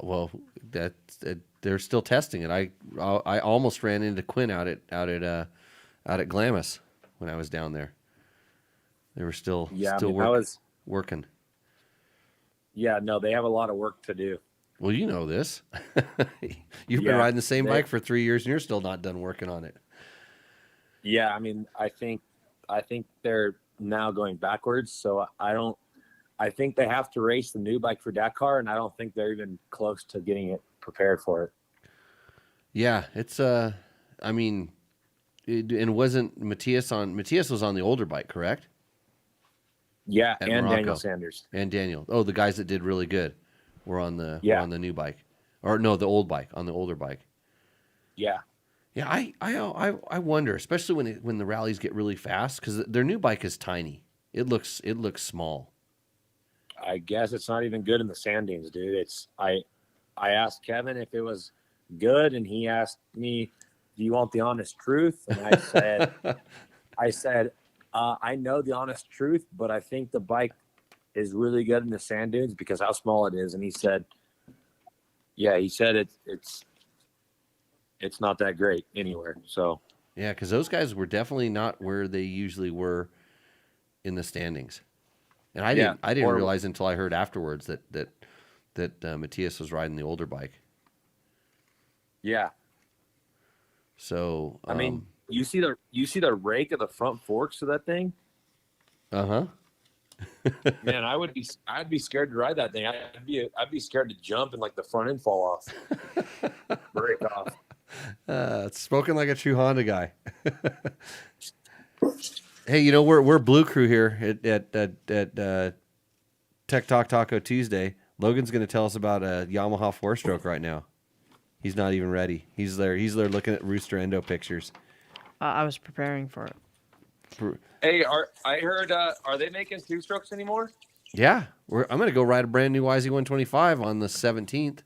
Well, they're still testing it. I almost ran into Quinn out at Glamis when I was down there. They were still working. Yeah, no, they have a lot of work to do. Well, you know this. You've been riding the same bike for 3 years, and you're still not done working on it. Yeah, I mean, I think they're now going backwards. So I think they have to race the new bike for Dakar, and I don't think they're even close to getting it prepared for it. Yeah, it's I mean, and wasn't Matthias was on the older bike, correct? Yeah, At and Morocco. Daniel Sanders. And Daniel. Oh, the guys that did really good were on the new bike, or no, the old bike, on the older bike. Yeah. Yeah, I wonder, especially when the rallies get really fast, because their new bike is tiny. It looks small. I guess it's not even good in the sand dunes, dude. I asked Kevin if it was good, and he asked me, "Do you want the honest truth?" And I said, I know the honest truth, but I think the bike is really good in the sand dunes because how small it is. And he said, "Yeah," he said it's not that great anywhere. So Yeah, because those guys were definitely not where they usually were in the standings, and I didn't realize until I heard afterwards that Matthias was riding the older bike. yeah, So I mean, you see the rake of the front forks of that thing. Man, I'd be scared to ride that thing. I'd be scared to jump and like the front end fall off, break off. It's spoken like a true Honda guy. Hey, you know we're Blue Crew here at Tech Talk Taco Tuesday. Logan's going to tell us about a Yamaha 4-stroke right now. He's not even ready. He's there looking at Rooster Endo pictures. I was preparing for it. Hey, I heard are they making 2-strokes anymore? Yeah, I'm going to go ride a brand new YZ125 on the 17th.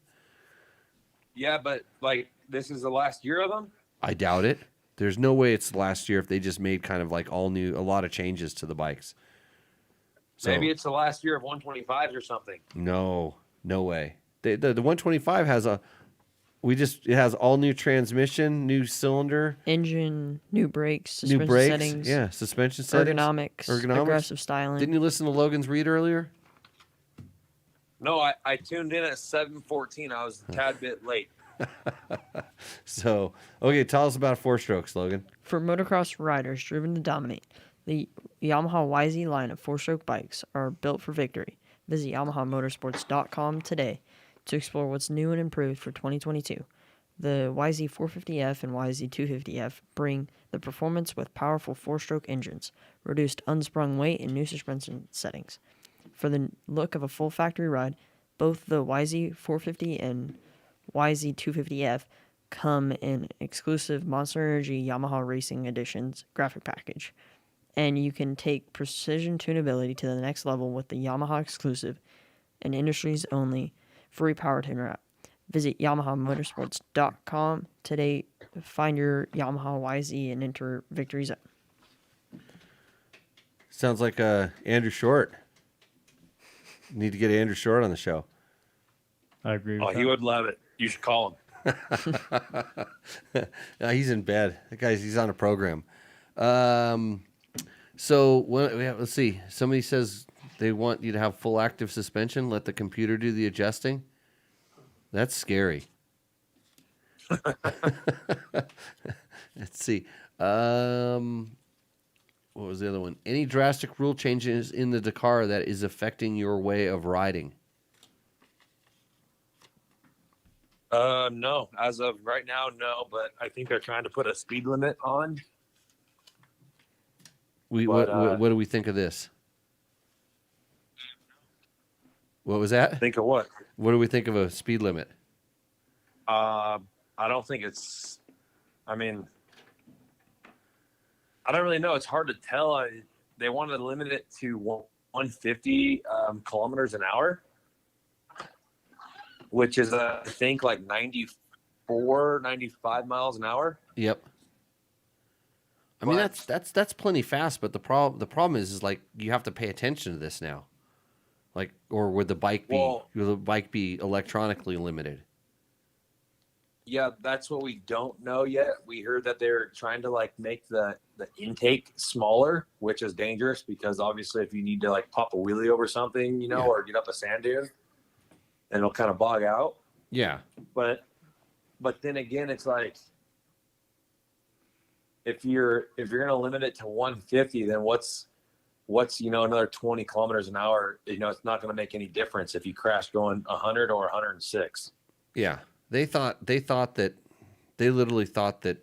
Yeah, but like this is the last year of them? I doubt it. There's no way it's last year if they just made kind of like all new, a lot of changes to the bikes. So, maybe it's the last year of 125s or something. No way. The 125 has it has all new transmission, new cylinder, Engine, new brakes, suspension new brakes, settings, yeah, suspension settings, ergonomics, aggressive styling. Didn't you listen to Logan's read earlier? No, I tuned in at 7:14. I was a tad bit late. So, okay, tell us about 4-strokes, Logan. For motocross riders driven to dominate, the Yamaha YZ line of 4-stroke bikes are built for victory. Visit YamahaMotorsports.com today to explore what's new and improved for 2022. The YZ450F and YZ250F bring the performance with powerful 4-stroke engines, reduced unsprung weight, and new suspension settings. For the look of a full factory ride, both the YZ450 and YZ250F come in exclusive Monster Energy Yamaha Racing Editions graphic package. And you can take precision tunability to the next level with the Yamaha exclusive and industry's only free powertrain wrap. Visit YamahaMotorsports.com today to find your Yamaha YZ and enter Victory Zone. Sounds like Andrew Short. Need to get Andrew Short on the show. I agree with Oh, he would love it. You should call him. No, he's in bed. He's on a program. So let's see. Somebody says they want you to have full active suspension. Let the computer do the adjusting. That's scary. Let's see. What was the other one? Any drastic rule changes in the Dakar that is affecting your way of riding? No. As of right now, no. But I think they're trying to put a speed limit on. What do we think of this? What was that? Think of what? What do we think of a speed limit? I don't think it's. I mean, I don't really know. It's hard to tell. They wanted to limit it to 150 kilometers an hour, which is, I think, like 94, 95 miles an hour. Yep. I mean, that's plenty fast, but the problem is like you have to pay attention to this now. Like, or would the bike be electronically limited? Yeah, that's what we don't know yet. We heard that they're trying to like make the intake smaller, which is dangerous because obviously if you need to like pop a wheelie over something, you know, or get up a sand dune, and it'll kind of bog out. Yeah. But then again, it's like if you're gonna limit it to 150, then what's another 20 kilometers an hour? It's not gonna make any difference if you crash going 100 or 106. Yeah. They literally thought that,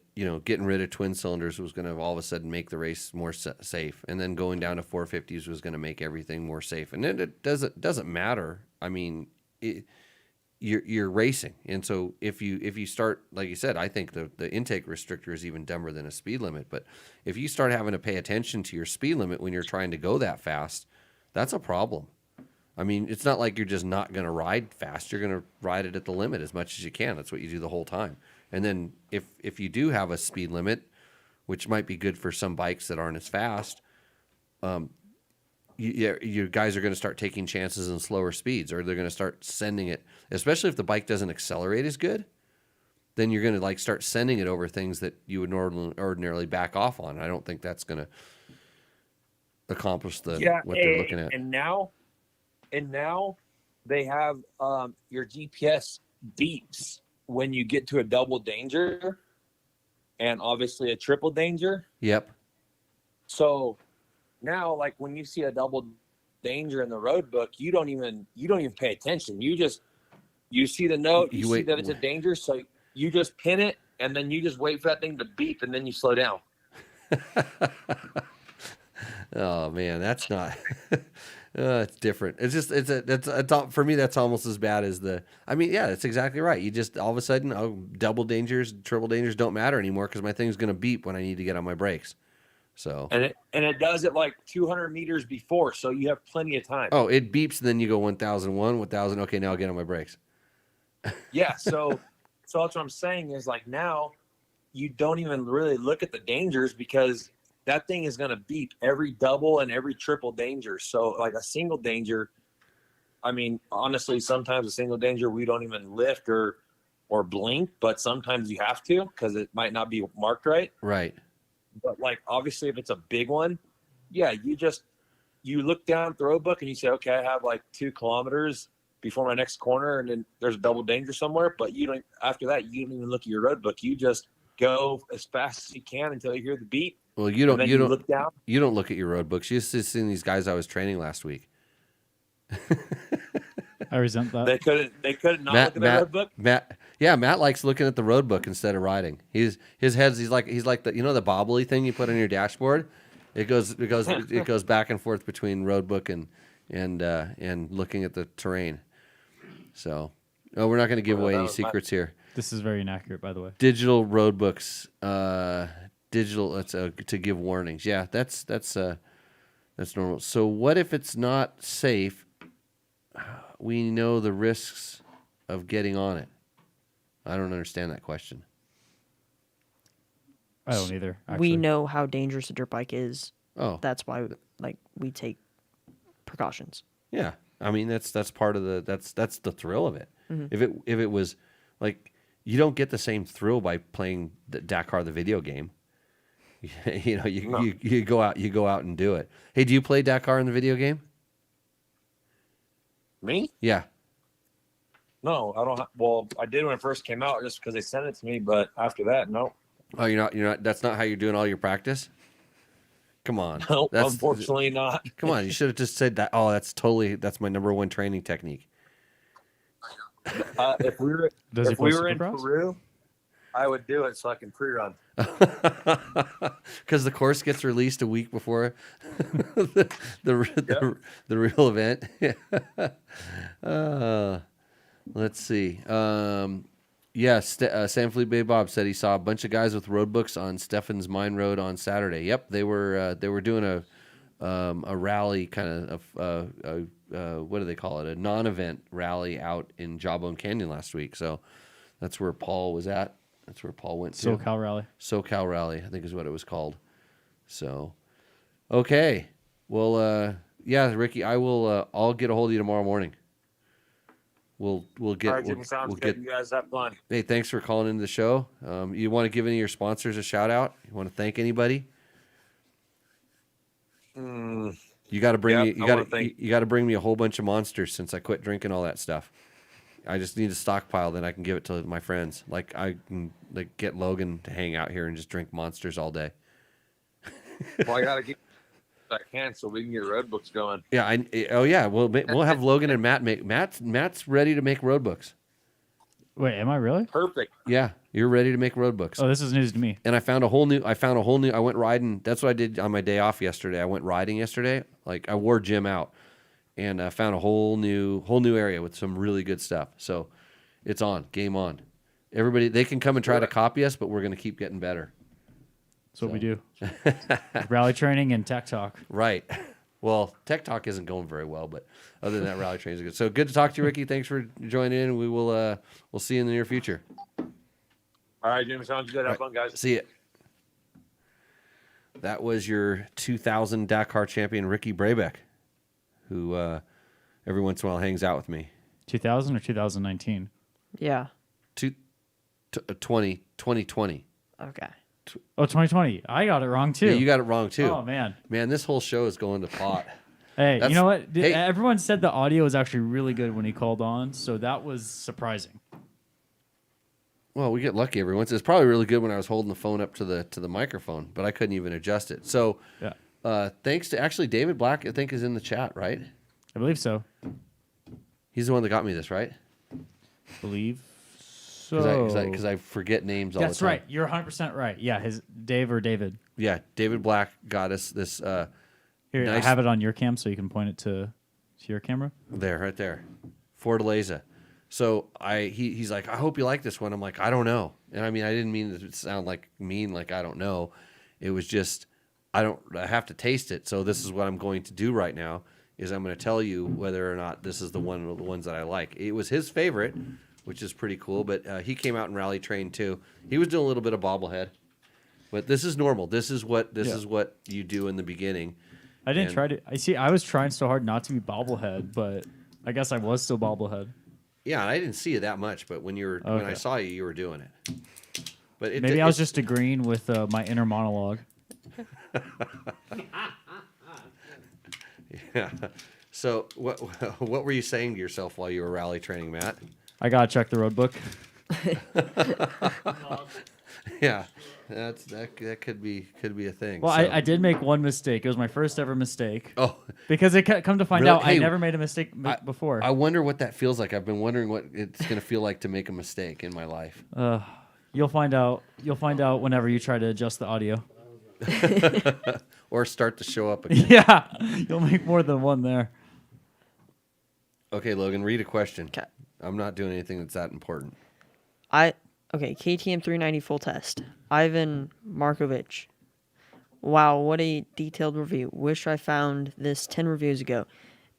getting rid of twin cylinders was going to all of a sudden make the race more safe. And then going down to 450s was going to make everything more safe. And it doesn't matter. I mean, you're racing. And so if you start, like you said, I think the intake restrictor is even dumber than a speed limit. But if you start having to pay attention to your speed limit when you're trying to go that fast, that's a problem. I mean, it's not like you're just not going to ride fast. You're going to ride it at the limit as much as you can. That's what you do the whole time. And then if you do have a speed limit, which might be good for some bikes that aren't as fast, your guys are going to start taking chances in slower speeds, or they're going to start sending it, especially if the bike doesn't accelerate as good, then you're going to like start sending it over things that you would ordinarily back off on. I don't think that's going to accomplish what they're looking at. And now they have your GPS beeps when you get to a double danger and obviously a triple danger. Yep. So now, like when you see a double danger in the road book, you don't even pay attention. You see the note, you see that it's a danger, so you just pin it, and then you just wait for that thing to beep, and then you slow down. Oh man, that's not. It's different. For me, that's almost as bad as that's exactly right. You just all of a sudden, double dangers, triple dangers don't matter anymore because my thing's going to beep when I need to get on my brakes. So and it does it like 200 meters before, so you have plenty of time. Oh, it beeps, and then you go 1001, 1000. Okay, now I'll get on my brakes. Yeah, so that's what I'm saying is like now you don't even really look at the dangers because that thing is going to beep every double and every triple danger. So like a single danger, I mean, honestly, sometimes a single danger we don't even lift or blink, but sometimes you have to because it might not be marked right. Right. But like obviously if it's a big one, yeah, you look down at the road book and you say, okay, I have like 2 kilometers before my next corner, and then there's a double danger somewhere. But you don't. After that, you don't even look at your road book. You just go as fast as you can until you hear the beep. Well, you don't look down. You don't look at your road books. You just seen these guys I was training last week. I resent that. They couldn't not look at their road book. Matt likes looking at the road book instead of riding. He's like the the bobbly thing you put on your dashboard. It goes back and forth between road book and looking at the terrain. So, we're not going to give away any secrets here. This is very inaccurate, by the way. Digital road books, to give warnings. Yeah, that's normal. So what if it's not safe? We know the risks of getting on it. I don't understand that question. I don't either. Actually. We know how dangerous a dirt bike is. Oh, that's why we take precautions. Yeah, I mean that's part of that's the thrill of it. Mm-hmm. If it was like you don't get the same thrill by playing the Dakar the video game. You go out and do it. Hey, do you play Dakar in the video game? Me? Yeah. No, I don't. Well, I did when it first came out, just because they sent it to me. But after that, no. Oh, you're not. That's not how you're doing all your practice. Come on. No, unfortunately not. Come on, you should have just said that. Oh, that's my number one training technique. If we were in Peru, I would do it so I can pre-run. Because the course gets released a week before the real event. Let's see. San Felipe Bob said he saw a bunch of guys with road books on Stefan's Mine Road on Saturday. Yep, they were doing a rally kind of what do they call it? A non-event rally out in Jawbone Canyon last week. So that's where Paul was at. That's where Paul went to. SoCal Rally, I think is what it was called. So, okay. Well, Ricky, I'll get a hold of you tomorrow morning. We'll get. All right, Jimmy, sounds good. You guys have fun. Hey, thanks for calling into the show. You want to give any of your sponsors a shout out? You want to thank anybody? You got to bring me. You got to bring me a whole bunch of monsters since I quit drinking all that stuff. I just need a stockpile, then I can give it to my friends. Like I can get Logan to hang out here and just drink monsters all day. Well, I gotta get I can so we can get road books going. Yeah, we'll have Logan and Matt make. Matt's ready to make road books. Wait, am I really? Perfect. Yeah, you're ready to make road books. Oh, this is news to me. And I found a whole new. I went riding. That's what I did on my day off yesterday. I went riding yesterday. Like I wore Jim out. And I found a whole new area with some really good stuff. So it's on, game on. Everybody, they can come and try to copy us, but we're going to keep getting better. That's what we do. Rally training and tech talk. Right. Well, Tech Talk isn't going very well, but other than that, rally trains are good. So good to talk to you, Ricky. Thanks for joining in. We will we'll see you in the near future. All right, Jimmy, sounds good. Have All fun, guys. See you. That was your 2000 Dakar champion, Ricky Brabeck, who every once in a while hangs out with me. 2000 or 2019? Yeah. 2020. Okay. Oh, 2020. I got it wrong too. Yeah, you got it wrong too. Oh man. Man, this whole show is going to pot. Hey, That's- you know what? hey. Everyone said the audio was actually really good when he called on, so that was surprising. Well, we get lucky every once. It's probably really good when I was holding the phone up to the microphone, but I couldn't even adjust it. So, Yeah. Thanks to actually David Black, I think is in the chat, right? I believe so. He's the one that got me this, right? Believe so. Because I forget names all the time. That's right. You're 100% right. Yeah, his Dave or David. Yeah, David Black got us this. Here, Nice. I have it on your cam so you can point it to your camera. There, right there. Fortaleza. So he's like, I hope you like this one. I'm like, I don't know. And I mean, I didn't mean to sound like mean, like I don't know. It was just, I have to taste it. So this is what I'm going to do right now is I'm going to tell you whether or not this is the one of the ones that I like. It was his favorite, which is pretty cool. But he came out and rally trained too. He was doing a little bit of bobblehead. But this is normal. This is what you do in the beginning. I didn't try to. I was trying so hard not to be bobblehead, but I guess I was still bobblehead. Yeah, I didn't see you that much, but when when I saw you, you were doing it. But Maybe I was just agreeing with my inner monologue. Yeah. So what were you saying to yourself while you were rally training, Matt? I gotta check the road book. Yeah, that could be a thing. Well, so. I did make one mistake. It was my first ever mistake. Oh, because come to find really? out, I never made a mistake before. I wonder what that feels like. I've been wondering what it's going to feel like to make a mistake in my life. You'll find out. You'll find out whenever you try to adjust the audio. Or start to show up again. Yeah, you'll make more than one there. Okay, Logan, read a question. 'Kay. I'm not doing anything that's that important. Okay, KTM 390 full test. Ivan Markovic. Wow, what a detailed review. Wish I found this 10 reviews ago.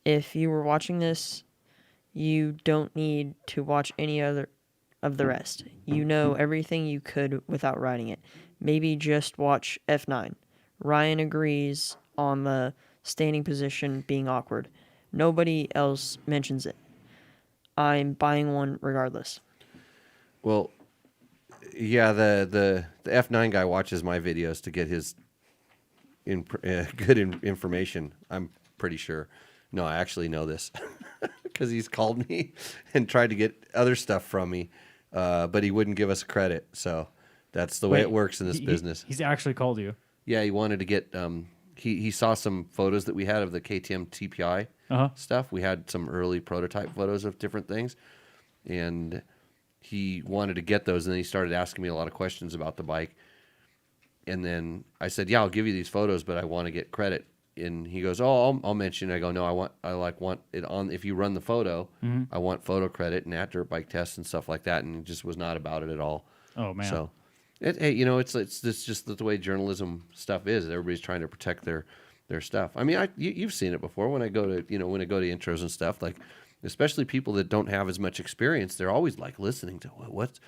If you were watching this, you don't need to watch any other of the rest. You know everything you could without riding it. Maybe just watch F9. Ryan agrees on the standing position being awkward. Nobody else mentions it. I'm buying one regardless. Well, yeah, the F9 guy watches my videos to get his good information. I'm pretty sure. No, I actually know this because he's called me and tried to get other stuff from me, but he wouldn't give us credit. So that's the way it works in this business. He's actually called you. Yeah, he wanted to get. He saw some photos that we had of the KTM TPI stuff. We had some early prototype photos of different things, and he wanted to get those, and then he started asking me a lot of questions about the bike. And then I said, "Yeah, I'll give you these photos, but I want to get credit." And he goes, "Oh, I'll mention." I go, "No, I want it on. If you run the photo, I want photo credit and at dirt bike tests and stuff like that." And it just was not about it at all. Oh man. So, it's just the way journalism stuff is. Everybody's trying to protect their stuff. I mean, you've seen it before when I go to intros and stuff, like. Especially people that don't have as much experience, they're always like listening to what's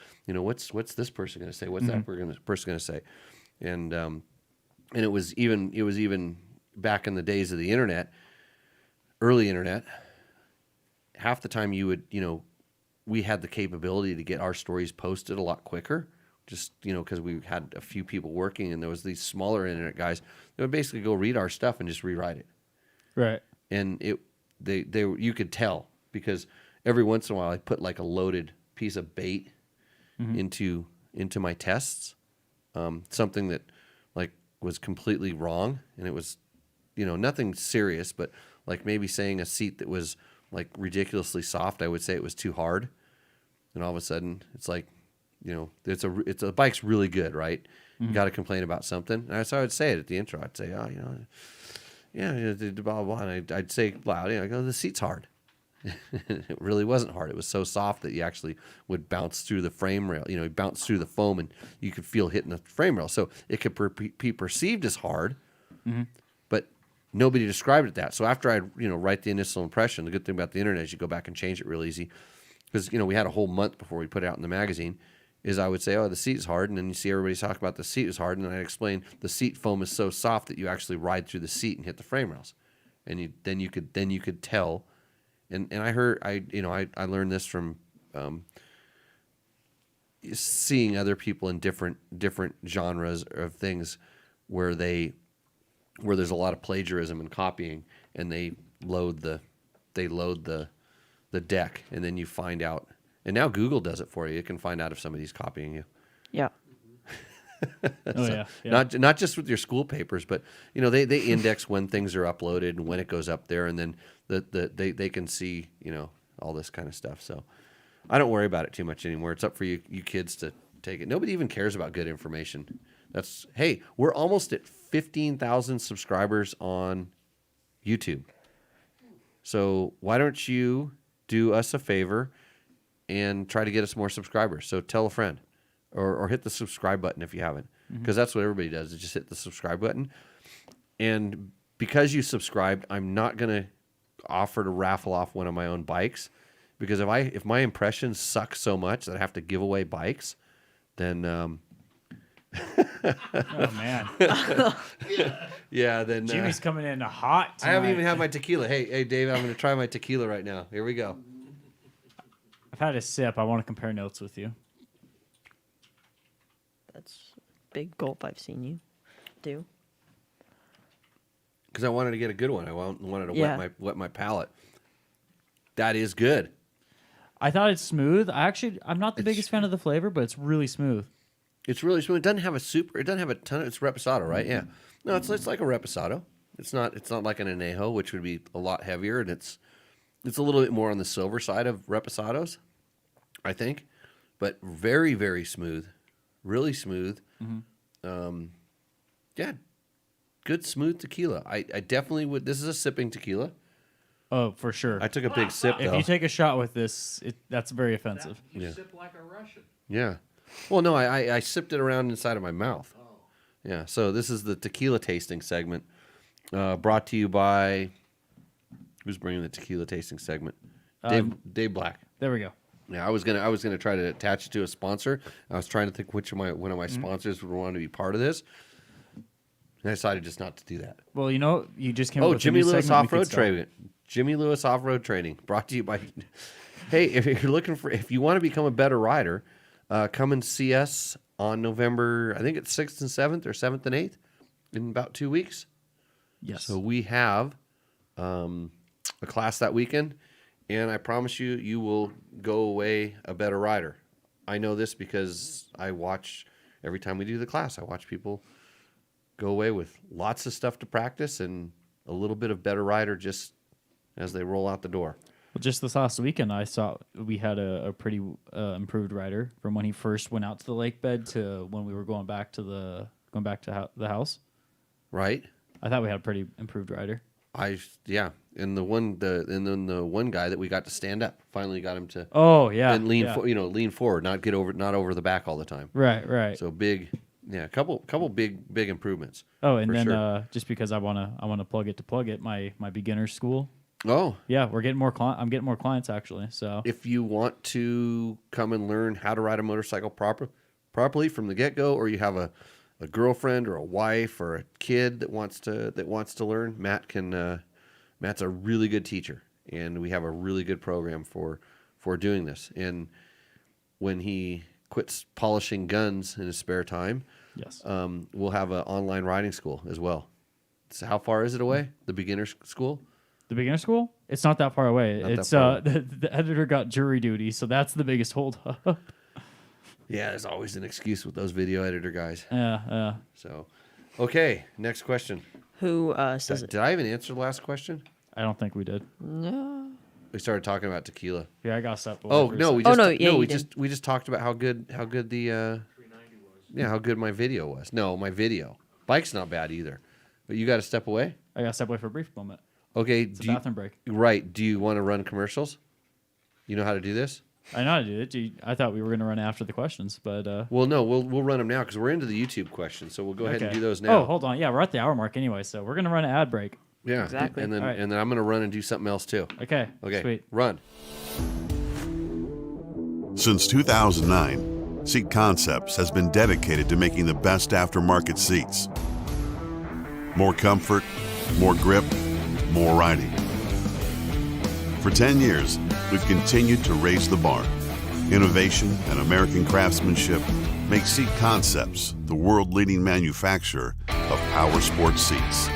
this person going to say, what's that person going to say, and it was even back in the days of the internet, early internet. Half the time we had the capability to get our stories posted a lot quicker, just because we had a few people working, and there was these smaller internet guys that would basically go read our stuff and just rewrite it, right? And you could tell. Because every once in a while I put like a loaded piece of bait into my tests, something that like was completely wrong, and it was nothing serious, but like maybe saying a seat that was like ridiculously soft, I would say it was too hard, and all of a sudden it's like it's a bike's really good, right? You got to complain about something, and so I would say it at the intro. I'd say, yeah, blah blah blah, and I'd say loud, I go, the seat's hard. It really wasn't hard. It was so soft that you actually would bounce through the frame rail. Bounce through the foam, and you could feel hitting the frame rail. So it could be perceived as hard, but nobody described it that. So after I write the initial impression, the good thing about the internet is you go back and change it real easy, because we had a whole month before we put it out in the magazine. Is I would say, oh, the seat is hard, and then you see everybody talk about the seat is hard, and then I explain the seat foam is so soft that you actually ride through the seat and hit the frame rails, and then you could tell, and I learned this from seeing other people in different genres of things where there's a lot of plagiarism and copying, and they load the deck, and then you find out. And now Google does it for you. It can find out if somebody's copying you. Yeah. Not just with your school papers, but they index when things are uploaded and when it goes up there, and then they can see all this kind of stuff. So I don't worry about it too much anymore. It's up for you kids to take it. Nobody even cares about good information. Hey, we're almost at 15,000 subscribers on YouTube. So why don't you do us a favor and try to get us more subscribers? So tell a friend, or hit the subscribe button if you haven't, because that's what everybody does, is just hit the subscribe button. And because you subscribed, I'm not going to offer to raffle off one of my own bikes, because if my impressions suck so much that I have to give away bikes, then Oh man, yeah, then Jimmy's coming in hot tonight. I haven't even had my tequila. Hey, Dave, I'm going to try my tequila right now. Here we go. I've had a sip. I want to compare notes with you. That's a big gulp I've seen you do. Because I wanted to get a good one. I wanted to wet my palate. That is good. I thought it's smooth. I'm not the biggest fan of the flavor, but it's really smooth. It's really smooth. It doesn't have a ton of, it's Reposado, right? Yeah. No, it's like a Reposado. It's not like an Anejo, which would be a lot heavier, and it's a little bit more on the silver side of Reposados, I think. But very, very smooth. Really smooth. Yeah. Good smooth tequila. I definitely would. This is a sipping tequila. Oh, for sure. I took a big sip, If though. you take a shot with this, that's very offensive. You sip like a Russian. Yeah. Well, no, I sipped it around inside of my mouth. Oh. Yeah. So this is the tequila tasting segment, brought to you by, who's bringing the tequila tasting segment? Dave Black. There we go. Yeah, I was gonna try to attach it to a sponsor. I was trying to think one of my sponsors would want to be part of this. And I decided just not to do that. Well, you just came up with Jimmy a new Lewis segment we could Off-Road start. Training. Jimmy Lewis Off-Road Training, brought to you by. Hey, if you want to become a better rider, come and see us on November, I think it's 6th and 7th, or 7th and 8th, in about 2 weeks. Yes. So we have a class that weekend, and I promise you will go away a better rider. I know this because I watch, every time we do the class, I watch people go away with lots of stuff to practice and a little bit of better rider just as they roll out the door. Well, just this last weekend, I saw we had a pretty improved rider from when he first went out to the lake bed to when we were going back to the house. Right? I thought we had a pretty improved rider. And the one guy that we got to stand up, finally got him to and lean forward, not over the back all the time. Right. So big, a couple big improvements. Oh, and then sure. Just because I wanna plug it, my beginner school. Oh, yeah, we're getting more. I'm getting more clients actually. So if you want to come and learn how to ride a motorcycle properly from the get-go, or you have a girlfriend or a wife or a kid that wants to learn, Matt's a really good teacher, and we have a really good program for doing this. And when he quits polishing guns in his spare time, yes, we'll have an online riding school as well. So how far is it away? The beginner school? The beginner school? It's not that far away. Not that far away. The editor got jury duty, so that's the biggest holdup. Yeah, there's always an excuse with those video editor guys. Yeah. So, okay, next question. Who says it? Did I even answer the last question? I don't think we did. No. We started talking about tequila. Yeah, I got stuff. Oh no, we just talked about how good the 390 was. how good my video was. No, my video. Bike's not bad either. But you got to step away? I got to step away for a brief moment. Okay. It's a bathroom break. Right. Do you want to run commercials? You know how to do this? I know how to do it. I thought we were going to run after the questions, but... Well, no, we'll run them now because we're into the YouTube questions, so we'll go ahead and do those now. Oh, hold on. Yeah, we're at the hour mark anyway, so we're going to run an ad break. Yeah, Exactly. And then All right. and then I'm gonna run and do something else too. Okay. Okay, Sweet. run. Since 2009, Seat Concepts has been dedicated to making the best aftermarket seats. More comfort, more grip, more riding. For 10 years, we've continued to raise the bar. Innovation and American craftsmanship make Seat Concepts the world-leading manufacturer of power sports seats.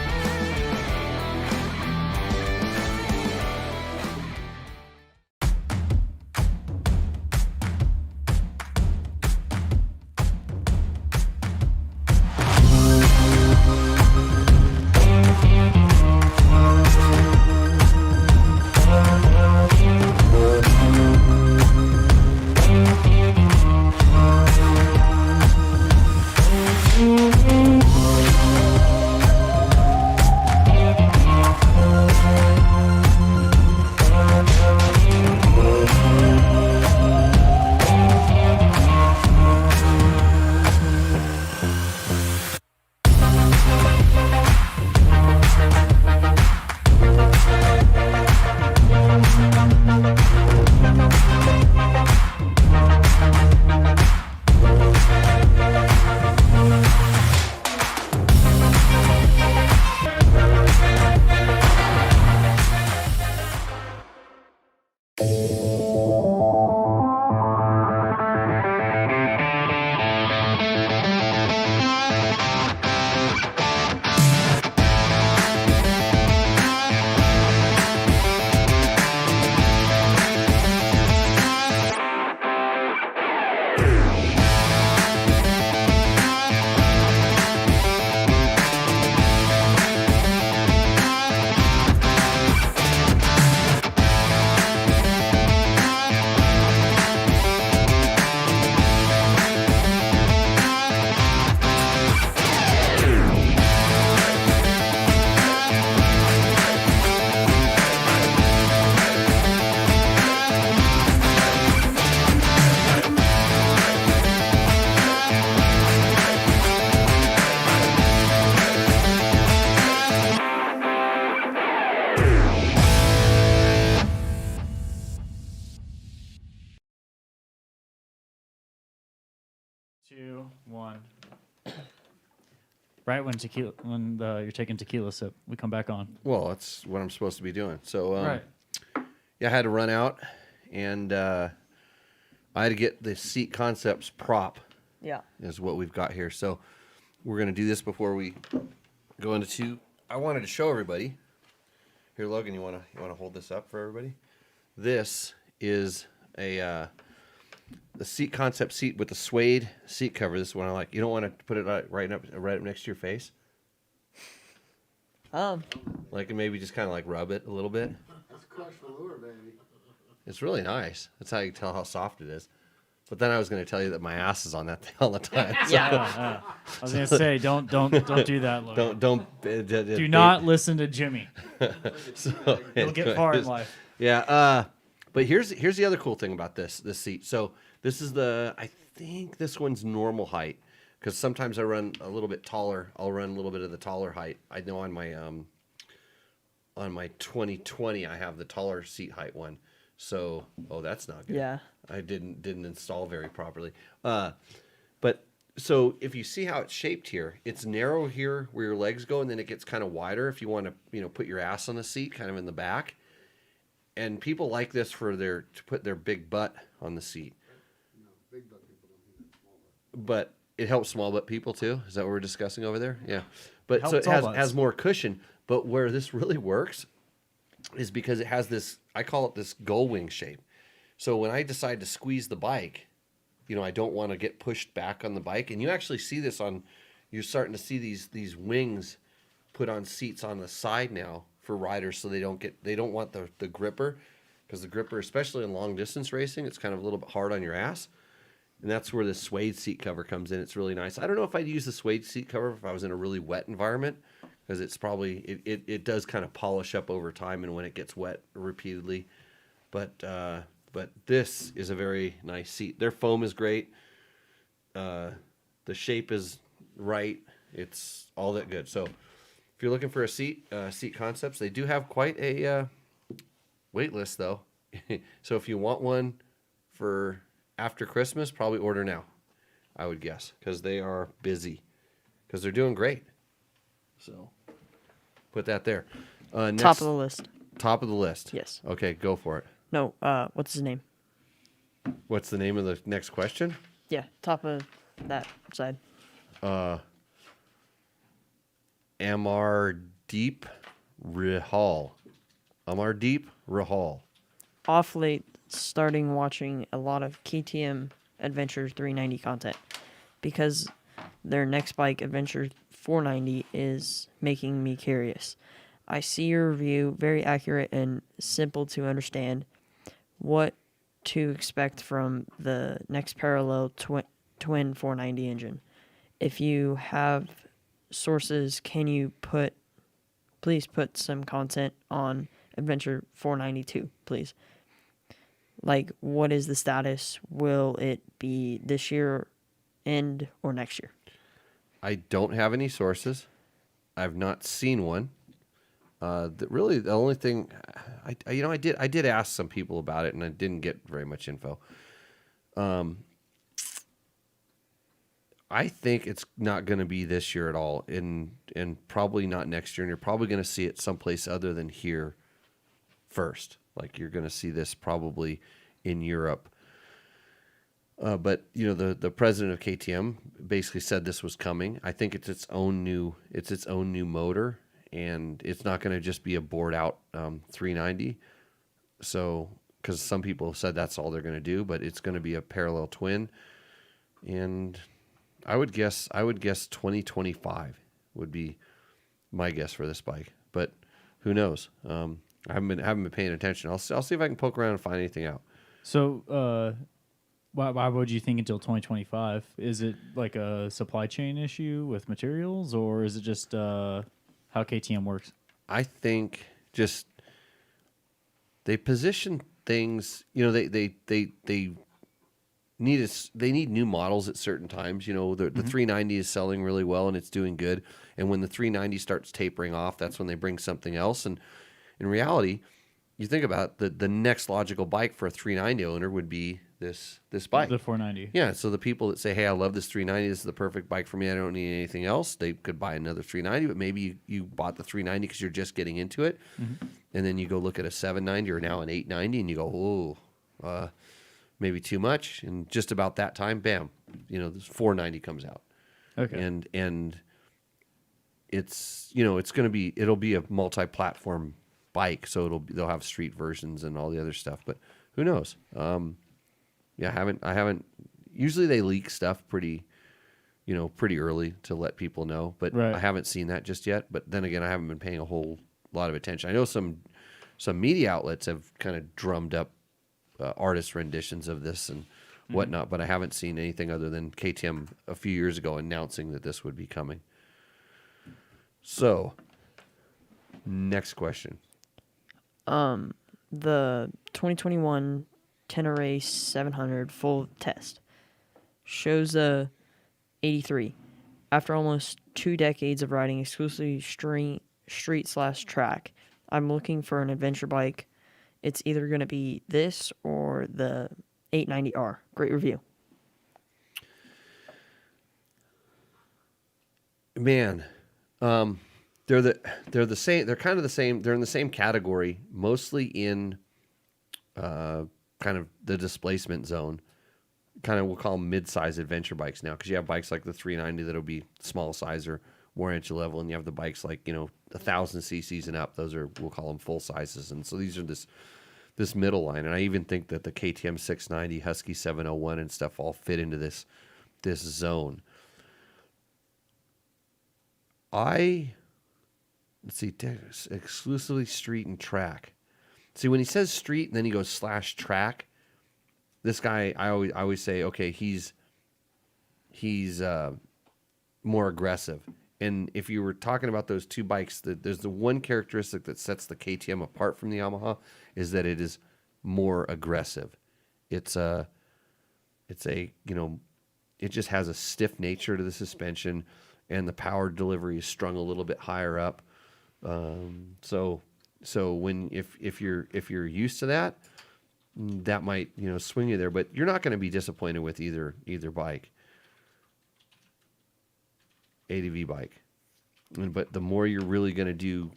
Two, one. Right when you're taking tequila sip, we come back on. Well, that's what I'm supposed to be doing. So, Right. yeah, I had to run out, and I had to get the Seat Concepts prop. Yeah. Is what we've got here. So we're gonna do this before we go into two. I wanted to show everybody. Here, Logan, you wanna hold this up for everybody? This is the Seat Concept seat with the suede seat cover. This is one I like. You don't want to put it right up next to your face. Like, and maybe just kind of like rub it a little bit. That's crush velour, baby. It's really nice. That's how you can tell how soft it is. But then I was going to tell you that my ass is on that thing all the time. So I was gonna say don't do that, Logan. do not listen to Jimmy. So, You'll get far in life. Yeah. But here's the other cool thing about this seat. So this is I think this one's normal height, because sometimes I run a little bit taller. I'll run a little bit of the taller height. I know on my 2020 I have the taller seat height one. So that's not good. Yeah. I didn't install very properly. But so if you see how it's shaped here, it's narrow here where your legs go, and then it gets kind of wider if you want to put your ass on the seat, kind of in the back. And people like this to put their big butt on the seat. No, big butt people don't need that small butt. But it helps small butt people too. Is that what we're discussing over there? Yeah. But so Helps it all has butts. more cushion. But where this really works is because it has this, I call it this gull wing shape. So when I decide to squeeze the bike, I don't want to get pushed back on the bike. And you actually see this you're starting to see these wings put on seats on the side now for riders, so they don't want the gripper, because the gripper, especially in long distance racing, it's kind of a little bit hard on your ass. And that's where the suede seat cover comes in. It's really nice. I don't know if I'd use the suede seat cover if I was in a really wet environment, because it's probably it does kind of polish up over time and when it gets wet repeatedly. But this is a very nice seat. Their foam is great. The shape is right. It's all that good. So if If you're looking for a seat concepts, they do have quite a wait list though. So if you want one for after Christmas, probably order now, I would guess, because they are busy, because they're doing great. So put that there. Next, Top of the list. Top of the list. Yes. Okay, go for it. No, what's his name? What's the name of the next question? Yeah, top of that side. Amardeep Rahal. Amardeep Rahal. Off late, starting watching a lot of KTM Adventure 390 content because their next bike, Adventure 490, is making me curious. I see your review, very accurate and simple to understand. What to expect from the next parallel twin 490 engine? If you have sources, can you please put some content on Adventure 492, please? Like, what is the status? Will it be this year end or next year? I don't have any sources. I've not seen one. Really, the only thing I did ask some people about it, and I didn't get very much info. I think it's not going to be this year at all, and probably not next year. And you're probably going to see it someplace other than here first. Like, you're going to see this probably in Europe. But the president of KTM basically said this was coming. I think it's its own new motor, and it's not going to just be a bored out 390. So, because some people have said that's all they're going to do, but it's going to be a parallel twin, and I would guess 2025 would be my guess for this bike, but who knows? I haven't been paying attention. I'll see if I can poke around and find anything out. So, why would you think until 2025? Is it like a supply chain issue with materials, or is it just how KTM works? I think just they position things. They need new models at certain times. The 390 is selling really well and it's doing good. And when the 390 starts tapering off, that's when they bring something else. And in reality, you think about the next logical bike for a 390 owner would be this bike. The 490. Yeah, so the people that say, hey, I love this 390, this is the perfect bike for me, I don't need anything else, they could buy another 390, but maybe you bought the 390 because you're just getting into it, and then you go look at a 790 or now an 890, and you go, maybe too much, and just about that time, bam, this 490 comes out. Okay. And it's, it'll be a multi-platform bike, so they'll have street versions and all the other stuff, but who knows? I haven't. Usually they leak stuff pretty early to let people know, but right. I haven't seen that just yet. But then again, I haven't been paying a whole lot of attention. I know some media outlets have kind of drummed up artist renditions of this and whatnot, but I haven't seen anything other than KTM a few years ago announcing that this would be coming. So, next question. The 2021 Tenere 700 full test shows a 83. After almost 2 decades of riding exclusively street/track, I'm looking for an adventure bike. It's either going to be this or the 890R. Great review. Man, they're the same. They're kind of the same. They're in the same category, mostly in kind of the displacement zone. Kind of we'll call them mid-size adventure bikes now, because you have bikes like the 390 that'll be small size or more entry level, and you have the bikes like 1,000 cc's and up. Those are, we'll call them full sizes, and so these are this middle line. And I even think that the KTM 690, Husky 701, and stuff all fit into this zone. Let's see, exclusively street and track. See, when he says street and then he goes /track, this guy, I always say, okay, he's more aggressive. And if you were talking about those two bikes, there's the one characteristic that sets the KTM apart from the Yamaha is that it is more aggressive. It just has a stiff nature to the suspension, and the power delivery is strung a little bit higher up. So when if you're used to that, that might swing you there, but you're not going to be disappointed with either bike, ADV bike. But the more you're really going to do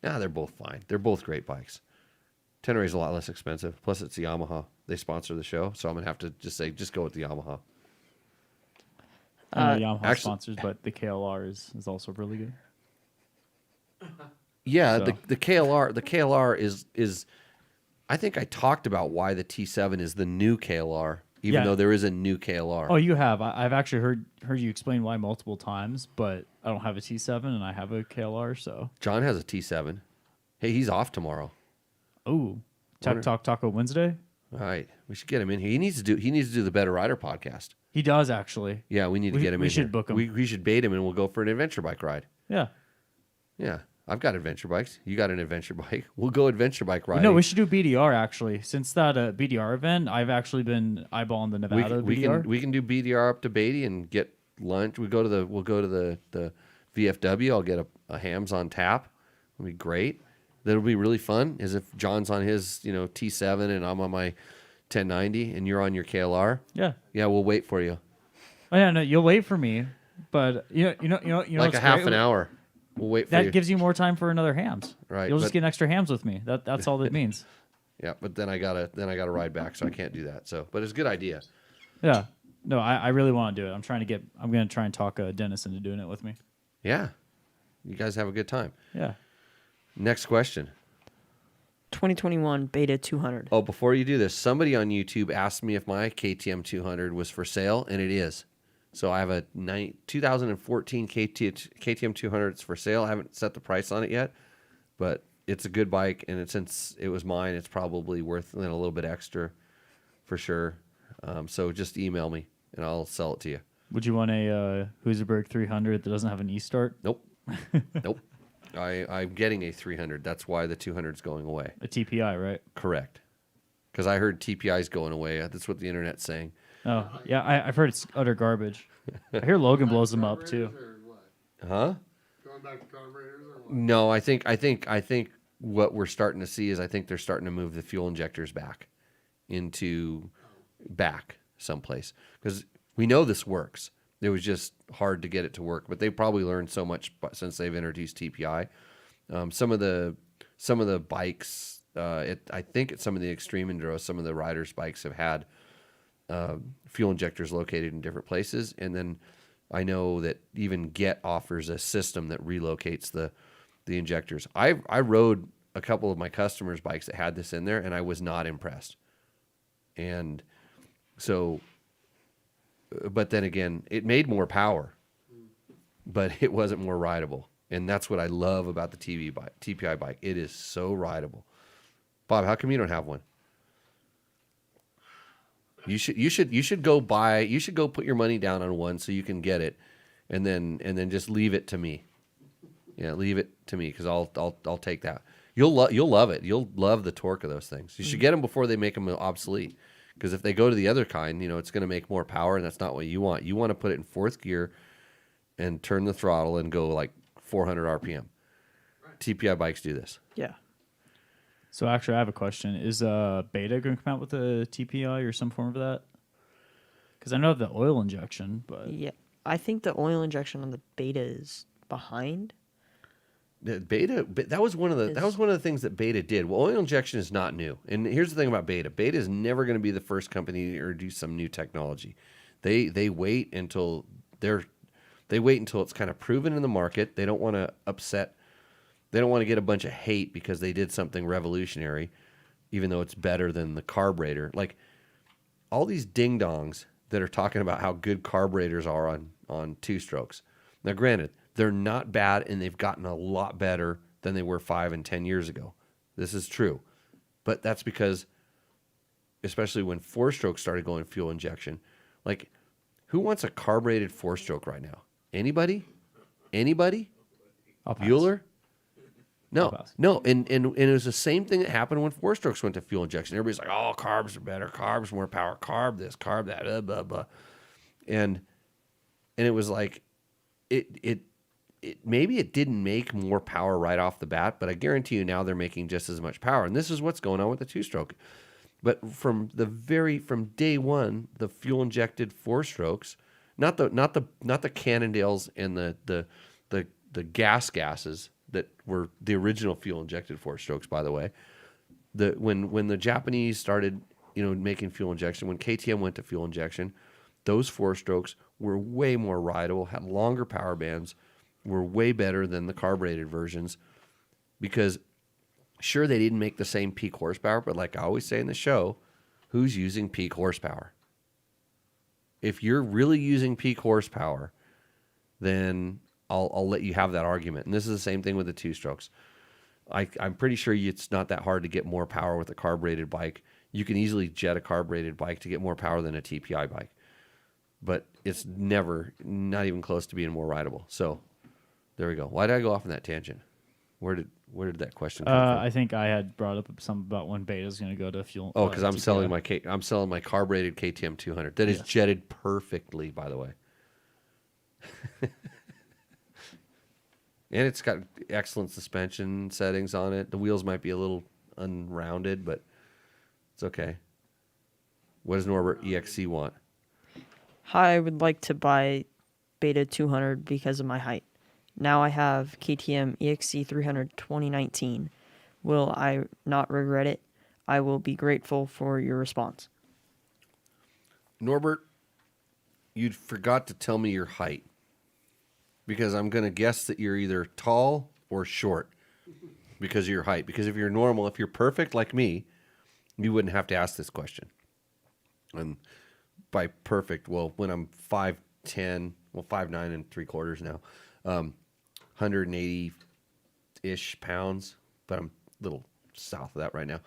they're both fine. They're both great bikes. Tenere is a lot less expensive. Plus, it's the Yamaha. They sponsor the show, so I'm gonna have to just go with the Yamaha. I know Yamaha sponsors, but the KLR is also really good. Yeah, So. the KLR is. I think I talked about why the T7 is the new KLR, even though there is a new KLR. Oh, you have. I've actually heard you explain why multiple times, but I don't have a T7 and I have a KLR, so. John has a T7. Hey, he's off tomorrow. Oh, Tech Talk Taco Wednesday. All right, we should get him in here. He needs to do the Better Rider podcast. He does actually. Yeah, we need to get him in. We should here. book him. We should bait him, and we'll go for an adventure bike ride. Yeah. Yeah, I've got adventure bikes. You got an adventure bike. We'll go adventure bike riding. No, we should do BDR actually. Since that BDR event, I've actually been eyeballing the Nevada BDR. We can do BDR up to Beatty and get lunch. We'll go to the VFW. I'll get a hams on tap. It'll be great. That'll be really fun. Is if John's on his T7 and I'm on my 1090 and you're on your KLR. Yeah. Yeah, we'll wait for you. Oh yeah, no, you'll wait for me, but you know Like what's a half great? an hour. We'll wait for you. That gives you more time for another hams. Right, You'll just but- get extra hams with me. That's all that means. Yeah, but then I gotta ride back, so I can't do that. So, but it's a good idea. Yeah. No, I really want to do it. I'm gonna try and talk Dennis into doing it with me. Yeah, you guys have a good time. Yeah. Next question. 2021 Beta 200. Oh, before you do this, somebody on YouTube asked me if my KTM 200 was for sale, and it is. So I have a 2014 KTM 200. It's for sale. I haven't set the price on it yet, but it's a good bike, and since it was mine, it's probably worth a little bit extra for sure. So just email me, and I'll sell it to you. Would you want a Husaberg 300 that doesn't have an e-start? Nope. Nope. I'm getting a 300. That's why the 200 is going away. A TPI, right? Correct. Because I heard TPI is going away. That's what the internet's saying. Oh, yeah. I've heard it's utter garbage. I hear Logan blows them up too. Or what? Huh? Going back to carburetors or what? No, I think what we're starting to see is I think they're starting to move the fuel injectors back someplace because we know this works. It was just hard to get it to work, but they probably learned so much since they've introduced TPI. Some of the bikes, I think at some of the extreme enduro, some of the riders' bikes have had fuel injectors located in different places, and then I know that even Get offers a system that relocates the injectors. I rode a couple of my customers' bikes that had this in there, and I was not impressed. And so. But then again, it made more power, but it wasn't more rideable. And that's what I love about the TPI bike. It is so rideable. Bob, how come you don't have one? You should go put your money down on one so you can get it, and then just leave it to me. Yeah, leave it to me because I'll take that. You'll love it. You'll love the torque of those things. You should get them before they make them obsolete. Because if they go to the other kind, it's going to make more power, and that's not what you want. You want to put it in fourth gear and turn the throttle and go like 400 RPM. Right. TPI bikes do this. Yeah. So actually, I have a question. Is Beta going to come out with a TPI or some form of that? Because I know the oil injection, but Yeah. I think the oil injection on the Beta is behind. The Beta, that was one of the things that Beta did. Well, oil injection is not new. And here's the thing about Beta. Beta is never going to be the first company to introduce some new technology. They wait until it's kind of proven in the market. They don't want to upset. They don't want to get a bunch of hate because they did something revolutionary, even though it's better than the carburetor. Like all these ding-dongs that are talking about how good carburetors are on two-strokes. Now, granted, they're not bad, and they've gotten a lot better than they were 5 and 10 years ago. This is true. But that's because, especially when four-stroke started going fuel injection, like, who wants a carbureted four-stroke right now? Anybody? I'll pass. Bueller? I'll pass. No. And it was the same thing that happened when four-strokes went to fuel injection. Everybody's like, oh, carbs are better, carbs more power, carb this, carb that, blah, blah, blah. And it was like, maybe it didn't make more power right off the bat, but I guarantee you now they're making just as much power. And this is what's going on with the 2-stroke. But from day one, the fuel injected 4-strokes, not the Cannondales and the gases that were the original fuel injected 4-strokes, by the way. When the Japanese started, making fuel injection, when KTM went to fuel injection, those 4-strokes were way more rideable, had longer power bands, were way better than the carbureted versions, because sure, they didn't make the same peak horsepower, but like I always say in the show, who's using peak horsepower? If you're really using peak horsepower, then I'll let you have that argument. And this is the same thing with the 2-strokes. I'm pretty sure it's not that hard to get more power with a carbureted bike. You can easily jet a carbureted bike to get more power than a TPI bike. But it's not even close to being more rideable. So there we go. Why did I go off on that tangent? Where did that question come from? I think I had brought up something about when Beta's going to go to fuel. Oh, because I'm TPI. selling my carbureted KTM 200 that is jetted perfectly, by the way. And it's got excellent suspension settings on it. The wheels might be a little unrounded, but it's okay. What does Norbert EXC want? I would like to buy Beta 200 because of my height. Now I have KTM EXC 300 2019. Will I not regret it? I will be grateful for your response. Norbert, you forgot to tell me your height, because I'm going to guess that you're either tall or short because of your height. Because if you're normal, if you're perfect like me, you wouldn't have to ask this question. And by perfect, well, when I'm 5'10", 5'9" and 3/4 now, 180-ish pounds, but I'm a little south of that right now.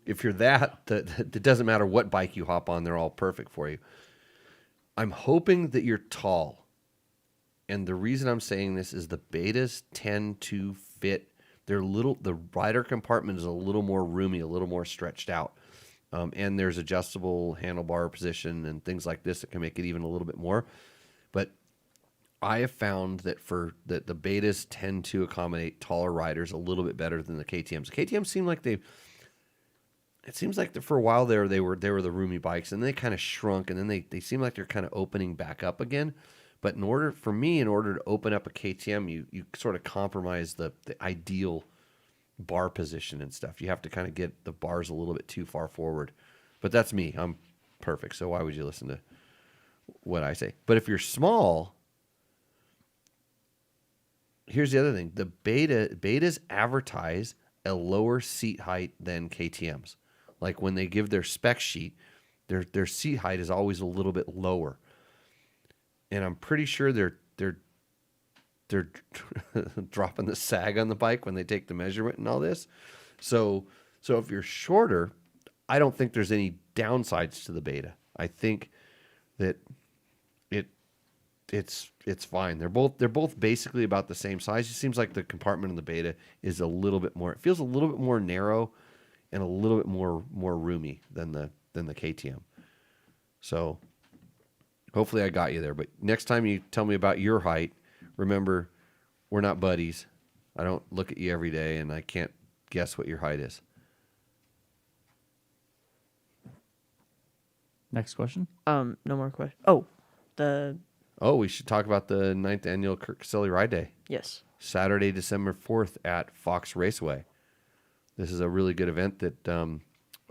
If you're that, it doesn't matter what bike you hop on, they're all perfect for you. I'm hoping that you're tall. And the reason I'm saying this is the Betas tend to fit. The rider compartment is a little more roomy, a little more stretched out. And there's adjustable handlebar position and things like this that can make it even a little bit more. But I have found that the Betas tend to accommodate taller riders a little bit better than the KTMs. The KTMs seem like it seems like for a while there they were the roomy bikes, and then they kind of shrunk, and then they seem like they're kind of opening back up again. But in order to open up a KTM, you sort of compromise the ideal bar position and stuff. You have to kind of get the bars a little bit too far forward. But that's me. I'm perfect. So why would you listen to what I say? But if you're small, here's the other thing. The Betas advertise a lower seat height than KTMs. Like when they give their spec sheet, their seat height is always a little bit lower. And I'm pretty sure they're dropping the sag on the bike when they take the measurement and all this. So if you're shorter, I don't think there's any downsides to the Beta. I think that it's fine. They're both basically about the same size. It seems like the compartment in the Beta is a little bit more. It feels a little bit more narrow and a little bit more roomy than the KTM. So hopefully I got you there. But next time you tell me about your height, remember, we're not buddies. I don't look at you every day, and I can't guess what your height is. Next question. No more questions. We should talk about the 9th annual Kurt Caselli Ride Day. Yes. Saturday, December 4th at Fox Raceway. This is a really good event that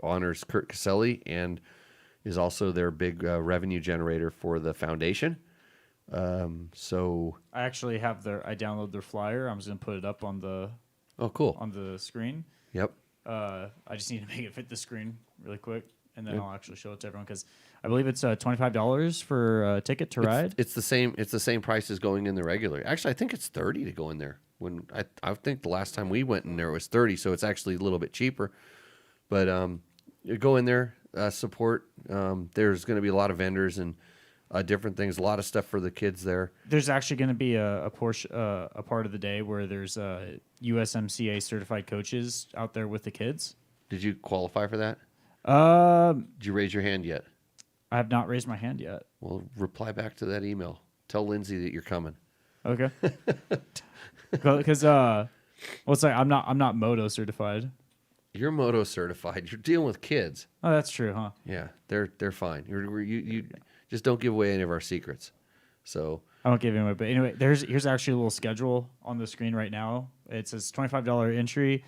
honors Kurt Caselli and is also their big revenue generator for the foundation. So I actually have I download their flyer. I'm just gonna put it up on the on the screen. Yep. I just need to make it fit the screen really quick, and then I'll actually show it to everyone because I believe it's $25 for a ticket to ride. It's the same price as going in the regular. Actually, I think it's $30 to go in there. When I think the last time we went in there it was $30, so it's actually a little bit cheaper. But you go in there, support. There's going to be a lot of vendors and different things, a lot of stuff for the kids there. There's actually going to be a portion, a part of the day where there's USMCA certified coaches out there with the kids. Did you qualify for that? Did you raise your hand yet? I have not raised my hand yet. Well, reply back to that email. Tell Lindsay that you're coming. Okay. Because well, it's like I'm not Moto certified. You're Moto certified. You're dealing with kids. Oh, that's true, huh? Yeah, they're fine. You just don't give away any of our secrets. So I won't give it away. But anyway, here's actually a little schedule on the screen right now. It says $25 entry.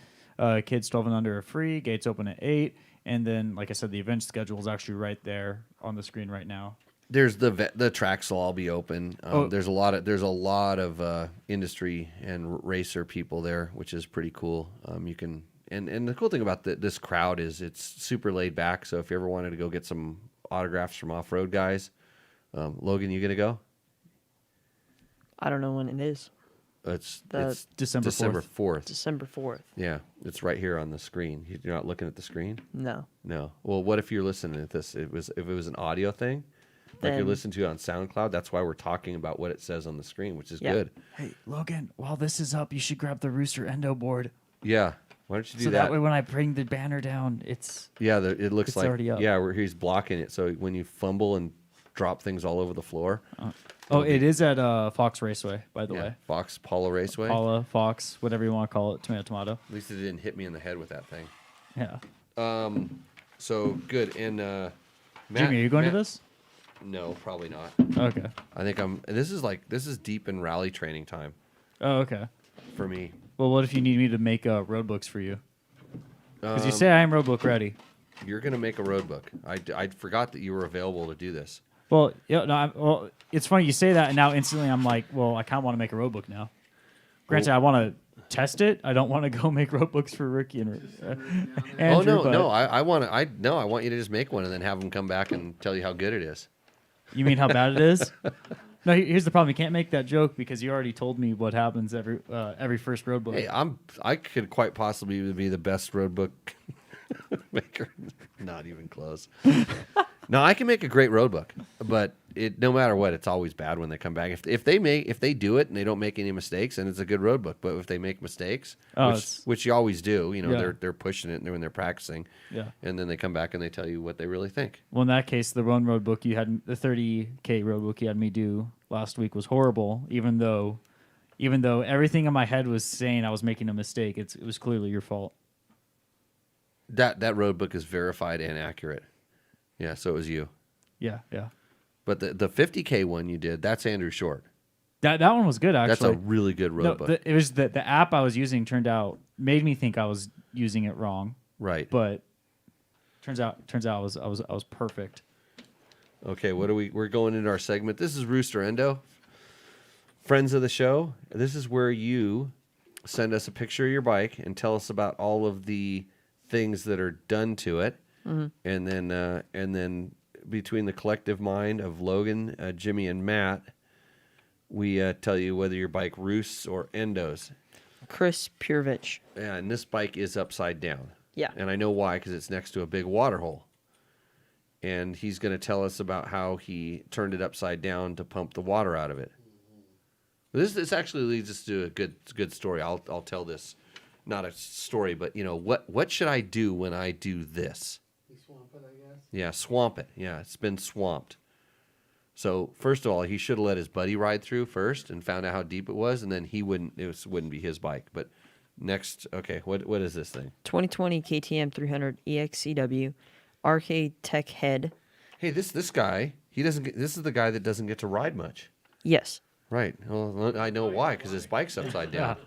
Kids 12 and under are free. Gates open at 8. And then, like I said, the event schedule is actually right there on the screen right now. there's the tracks will all be open. There's a lot of industry and racer people there, which is pretty cool. You can and the cool thing about this crowd is it's super laid back. So if you ever wanted to go get some autographs from off-road guys, Logan, you gonna go? I don't know when it is. It's December 4th. December 4th. Yeah, it's right here on the screen. You're not looking at the screen? No. No. Well, what if you're listening to this? If it was an audio thing, like you're listening to it on SoundCloud, that's why we're talking about what it says on the screen, which is good. Hey, Logan, while this is up, you should grab the Rooster Endo board. Yeah. Why don't you do so that? that way when I bring the banner down, it's... Yeah, it looks it's like... already up. Yeah, where he's blocking it. So when you fumble and drop things all over the floor... it is at Fox Raceway, by the way. Fox Paula Raceway? Paula, Fox, whatever you want to call it, tomato. At least it didn't hit me in the head with that thing. Yeah. So, good. And Jimmy, are you going to this? No, probably not. Okay. I think this is deep in rally training time Oh, okay. for me. Well, what if you need me to make road books for you? Because you say I am road book ready. You're going to make a road book. I forgot that you were available to do this. Well, yeah, no, well, it's funny you say that, and now instantly I'm like, well, I kind of want to make a road book now. Granted, I want to test it. I don't want to go make road books for Ricky and Andrew. No. I want you to just make one and then have them come back and tell you how good it is. You mean how bad it is? No, here's the problem. You can't make that joke because you already told me what happens every first road book. Hey, I could quite possibly be the best road book maker. Not even close. No, I can make a great road book, but no matter what, it's always bad when they come back. If they do it and they don't make any mistakes, then it's a good road book. But if they make mistakes, which you always do, they're pushing it when they're practicing, and then they come back and they tell you what they really think. Well, in that case, the one road book you had, the 30K road book you had me do last week was horrible. Even though everything in my head was saying I was making a mistake, it was clearly your fault. That road book is verified and accurate. Yeah, so it was you. Yeah. But the 50K one you did, that's Andrew Short. That one was good, actually. That's a really good road book. It was the app I was using made me think I was using it wrong. Right. But turns out I was perfect. Okay, we're going into our segment. This is Rooster Endo. Friends of the show. This is where you send us a picture of your bike and tell us about all of the things that are done to it. Mm-hmm. And then between the collective mind of Logan, Jimmy, and Matt, we tell you whether your bike roosts or endos. Chris Purvich. Yeah, and this bike is upside down. Yeah. And I know why, because it's next to a big water hole. And he's going to tell us about how he turned it upside down to pump the water out of it. This actually leads us to a good story. I'll tell this, not a story, but what should I do when I do this? Swamp it, I guess. Yeah, swamp it. Yeah, it's been swamped. So first of all, he should have let his buddy ride through first and found out how deep it was, and then it wouldn't be his bike. But next, okay, what is this thing? 2020 KTM 300 EXCW, RK Tech head. Hey, this guy, this is the guy that doesn't get to ride much. Yes. Right. Well, I know why, because his bike's upside down.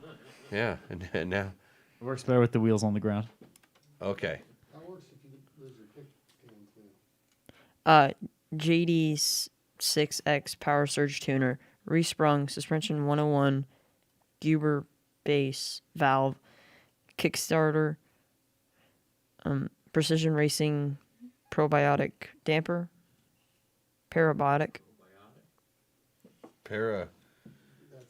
Yeah, and now it works better with the wheels on the ground. Okay. That works if you lose your kick too. JD6X Power Surge Tuner, Resprung, Suspension 101, Guber Base, Valve, Kickstarter, Precision Racing, Probiotic Damper, Parabiotic. That's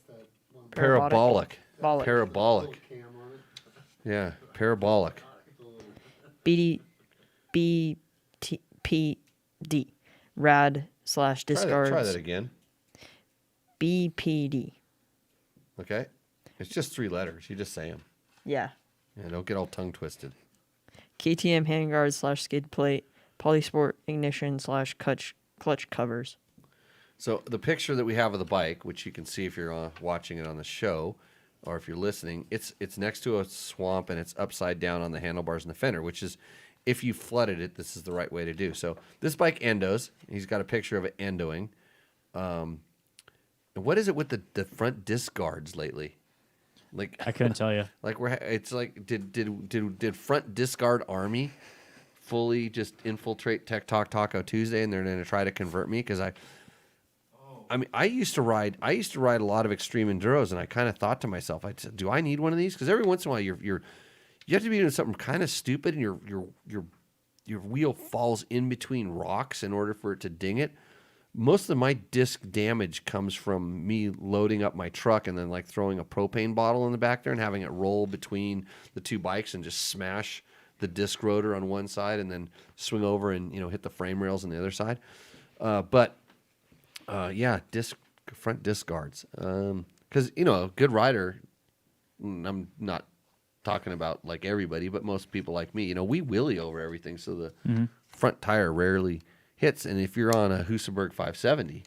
that one. Parabolic. Parabolic. Parabolic. Little cam on it. Yeah, parabolic. BPD. Rad / discards. Try that again. BPD. Okay. It's just 3 letters. You just say them. Yeah. Yeah, don't get all tongue twisted. KTM handguard / skid plate, Polysport ignition / clutch covers. So the picture that we have of the bike, which you can see if you're watching it on the show, or if you're listening, it's next to a swamp and it's upside down on the handlebars and the fender, which is, if you flooded it, this is the right way to do. So this bike endos. He's got a picture of it endoing. And what is it with the front disc guards lately? Like I couldn't tell you. Like it's like did front disc guard army fully just infiltrate Tech Talk Taco Tuesday, and they're going to try to convert me because I mean, I used to ride a lot of extreme enduros, and I kind of thought to myself, I said, do I need one of these? Because every once in a while you have to be doing something kind of stupid, and your wheel falls in between rocks in order for it to ding it. Most of my disc damage comes from me loading up my truck and then like throwing a propane bottle in the back there and having it roll between the two bikes and just smash the disc rotor on one side and then swing over and hit the frame rails on the other side. Front disc guards. Because a good rider, I'm not talking about like everybody, but most people like me, we wheelie over everything, so the front tire rarely hits. And if you're on a Husaberg 570,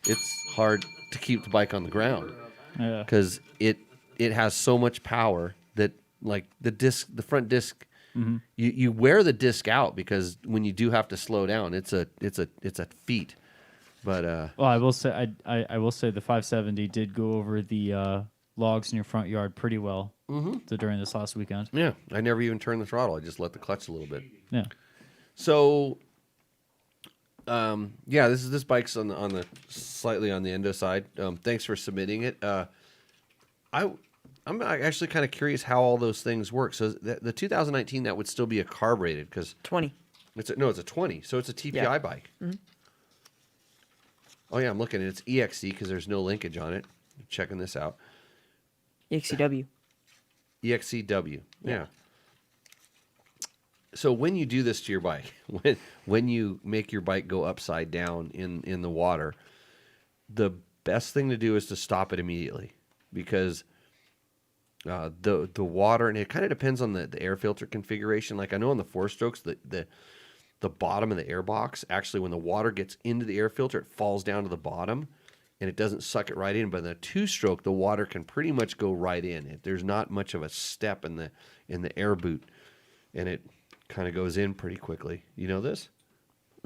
it's hard to keep the bike on the ground because it has so much power that like the front disc, you wear the disc out because when you do have to slow down, it's a feat. But well, I will say I will say the 570 did go over the logs in your front yard pretty well during this last weekend. Yeah, I never even turned the throttle. I just let the clutch a little bit. Yeah. So, this bike's on the slightly on the endo side. Thanks for submitting it. I'm actually kind of curious how all those things work. So the 2019, that would still be a carbureted because 20. It's a 20. So it's a TPI bike. Mm-hmm. Oh yeah, I'm looking at it. It's EXC because there's no linkage on it. Checking this out. XCW. EXCW. Yeah. So when you do this to your bike, when you make your bike go upside down in the water, the best thing to do is to stop it immediately because the water, and it kind of depends on the air filter configuration. Like I know on the 4-strokes, the bottom of the air box, actually when the water gets into the air filter, it falls down to the bottom and it doesn't suck it right in. But in the 2-stroke, the water can pretty much go right in. There's not much of a step in the air boot, and it kind of goes in pretty quickly. You know this?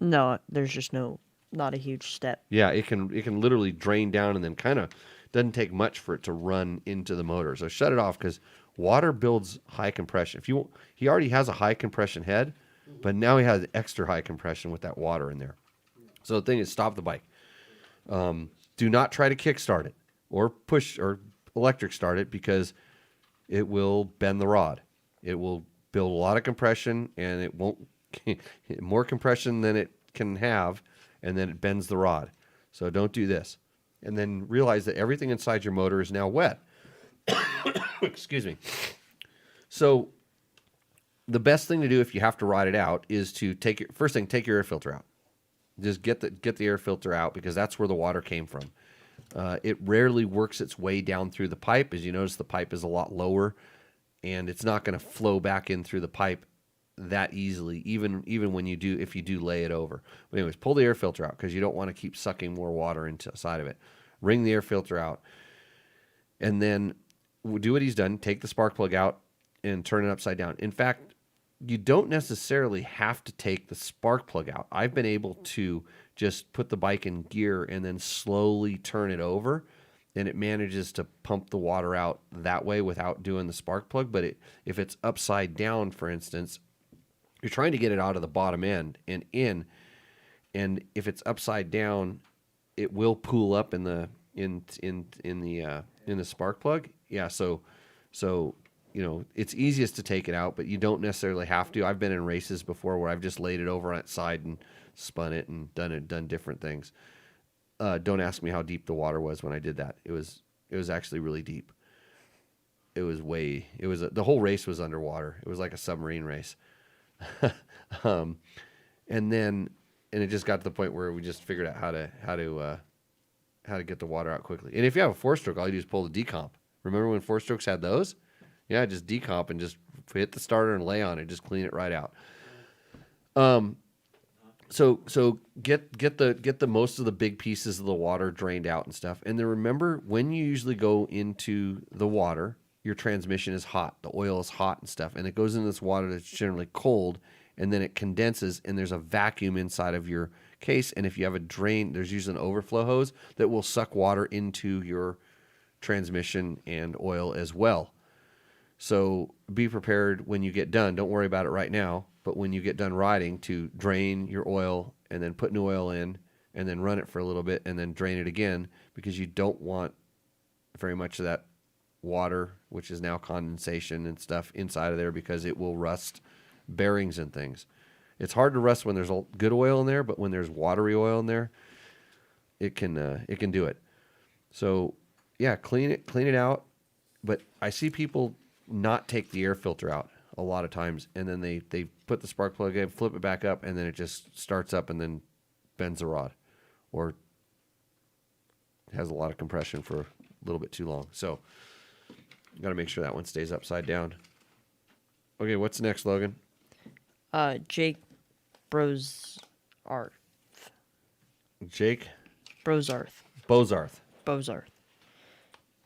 No, there's just not a huge step. Yeah, it can literally drain down and then kind of doesn't take much for it to run into the motor. So shut it off because water builds high compression. He already has a high compression head, but now he has extra high compression with that water in there. So the thing is, stop the bike. Do not try to kickstart it or push or electric start it because it will bend the rod. It will build a lot of compression, and it won't more compression than it can have, and then it bends the rod. So don't do this. And then realize that everything inside your motor is now wet. Excuse me. So the best thing to do if you have to ride it out is to take your air filter out. Just get the air filter out because that's where the water came from. It rarely works its way down through the pipe. As you notice, the pipe is a lot lower, and it's not going to flow back in through the pipe that easily, even when if you do lay it over. But anyways, pull the air filter out because you don't want to keep sucking more water inside of it. Wring the air filter out, and then do what he's done. Take the spark plug out and turn it upside down. In fact, you don't necessarily have to take the spark plug out. I've been able to just put the bike in gear and then slowly turn it over, and it manages to pump the water out that way without doing the spark plug. But if it's upside down, for instance, you're trying to get it out of the bottom end and in, and if it's upside down, it will pool up in the spark plug. Yeah, so it's easiest to take it out, but you don't necessarily have to. I've been in races before where I've just laid it over on its side and spun it and done different things. Don't ask me how deep the water was when I did that. It was actually really deep. The whole race was underwater. It was like a submarine race. And it just got to the point where we just figured out how to get the water out quickly. And if you have a 4-stroke, all you do is pull the decomp. Remember when 4-strokes had those? Yeah, just decomp and just hit the starter and lay on it. Just clean it right out. So get the most of the big pieces of the water drained out and stuff. And then remember, when you usually go into the water, your transmission is hot. The oil is hot and stuff, and it goes into this water that's generally cold, and then it condenses, and there's a vacuum inside of your case. And if you have a drain, there's usually an overflow hose that will suck water into your transmission and oil as well. So be prepared when you get done. Don't worry about it right now, but when you get done riding, to drain your oil and then put new oil in and then run it for a little bit and then drain it again, because you don't want very much of that water, which is now condensation and stuff, inside of there, because it will rust bearings and things. It's hard to rust when there's good oil in there, but when there's watery oil in there, it can do it. So yeah, clean it out. But I see people not take the air filter out a lot of times, and then they put the spark plug in, flip it back up, and then it just starts up and then bends the rod, or has a lot of compression for a little bit too long. So got to make sure that one stays upside down. Okay, what's next, Logan? Jake Brozarth. Jake Brozarth. Bozarth.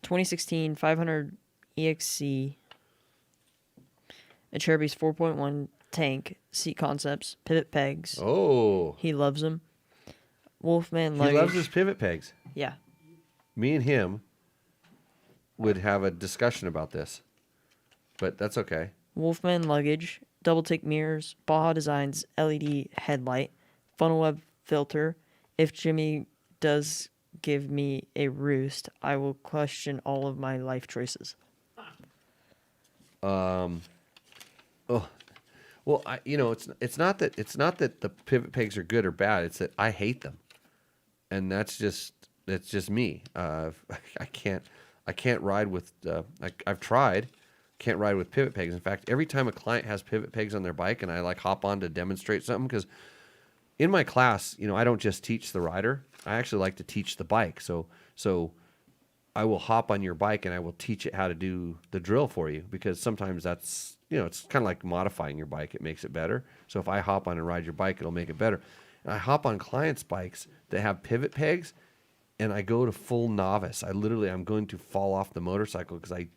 2016 500 EXC. Acerbis 4.1 tank, seat concepts, pivot pegs. Oh. He loves them. Wolfman luggage. He loves his pivot pegs. Yeah. Me and him would have a discussion about this, but that's okay. Wolfman luggage, double tick mirrors, Baja Designs LED headlight, funnel web filter. If Jimmy does give me a roost, I will question all of my life choices. Oh, well, it's not that the pivot pegs are good or bad. It's that I hate them, and that's just me. I can't ride with. I've tried. Can't ride with pivot pegs. In fact, every time a client has pivot pegs on their bike, and I hop on to demonstrate something, because in my class, I don't just teach the rider. I actually like to teach the bike. So I will hop on your bike and I will teach it how to do the drill for you, because sometimes that's, it's kind of like modifying your bike. It makes it better. So if I hop on and ride your bike, it'll make it better. And I hop on clients' bikes that have pivot pegs, and I go to full novice. I'm going to fall off the motorcycle because I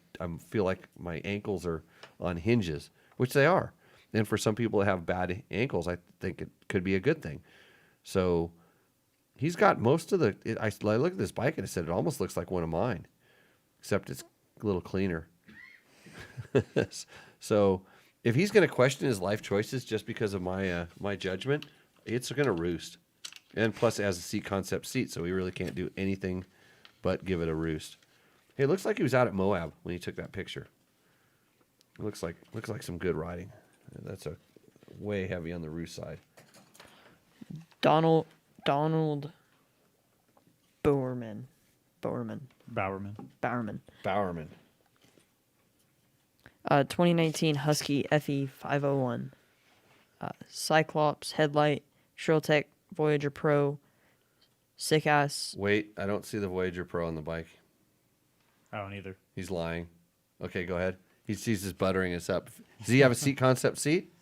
feel like my ankles are on hinges, which they are. And for some people that have bad ankles, I think it could be a good thing. So he's got most of I look at this bike and I said, it almost looks like one of mine, except it's a little cleaner. So if he's going to question his life choices just because of my judgment, it's going to roost. And plus it has a seat concept seat, so we really can't do anything but give it a roost. Hey, it looks like he was out at Moab when he took that picture. It looks like some good riding. That's a way heavy on the roost side. Donald Bowerman. 2019 Husky FE 501. Cyclops headlight, Trailtech Voyager Pro, sick ass. Wait, I don't see the Voyager Pro on the bike. I don't either. He's lying. Okay, go ahead. He's just buttering us up. Does he have a seat concept seat?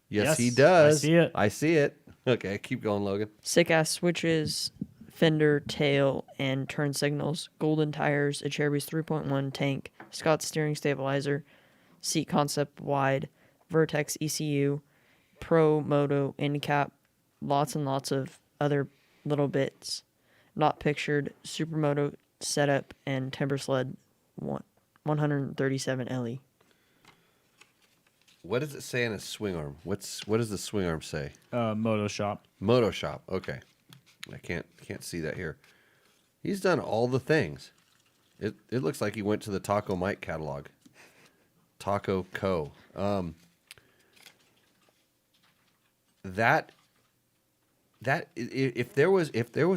Yes, he does. I see it. Okay, keep going, Logan. Sick ass switches, fender, tail, and turn signals, golden tires, Acerbis 3.1 tank, Scott steering stabilizer, seat concept wide, Vertex ECU, Pro Moto end cap, lots and lots of other little bits not pictured, Supermoto setup, and timber sled 137 LE. What does it say in a swing arm? What does the swing arm say? Moto Shop. Moto Shop. Okay, I can't see that here. He's done all the things. It looks like he went to the Taco Mike catalog. Taco Co. That if there was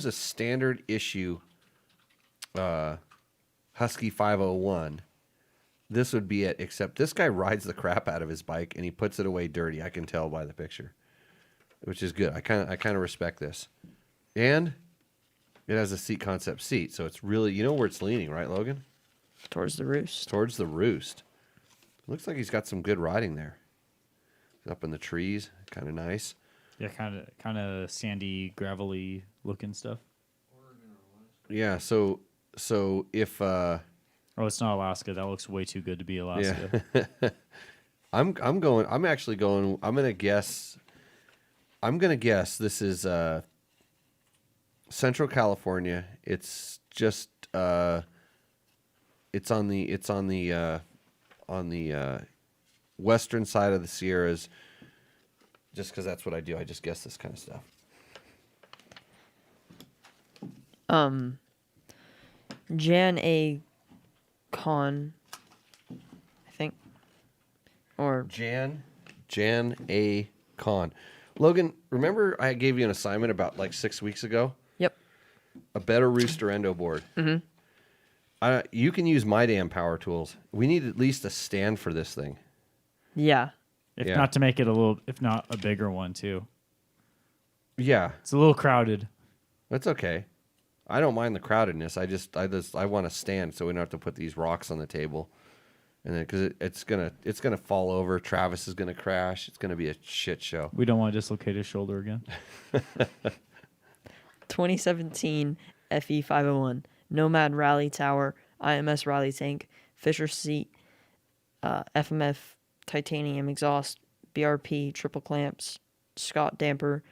a standard issue Husky 501, this would be it, except this guy rides the crap out of his bike and he puts it away dirty. I can tell by the picture, which is good. I kind of respect this. And it has a seat concept seat, so it's really, where it's leaning, right, Logan? Towards the roost. Towards the roost. Looks like he's got some good riding there. Up in the trees, kind of nice. Yeah, kind of sandy, gravelly looking stuff. Yeah. So if Oh, it's not Alaska. That looks way too good to be Alaska. yeah, I'm gonna guess this is Central California. It's just it's on the western side of the Sierras. Just because that's what I do. I just guess this kind of stuff. Jan A. Con, I think. Or Jan A. Con. Logan, remember I gave you an assignment about like 6 weeks ago? Yep. A better rooster endo board. Mm-hmm. You can use my damn power tools. We need at least a stand for this thing. Yeah. If not to make it if not a bigger one too. Yeah. It's a little crowded. That's okay. I don't mind the crowdedness. I want to stand so we don't have to put these rocks on the table, and then because it's gonna fall over. Travis is gonna crash. It's gonna be a shit show. We don't want to dislocate his shoulder again. 2017 FE 501 Nomad Rally Tower, IMS Rally Tank, Fisher seat, FMF titanium exhaust, BRP triple clamps, Scott damper.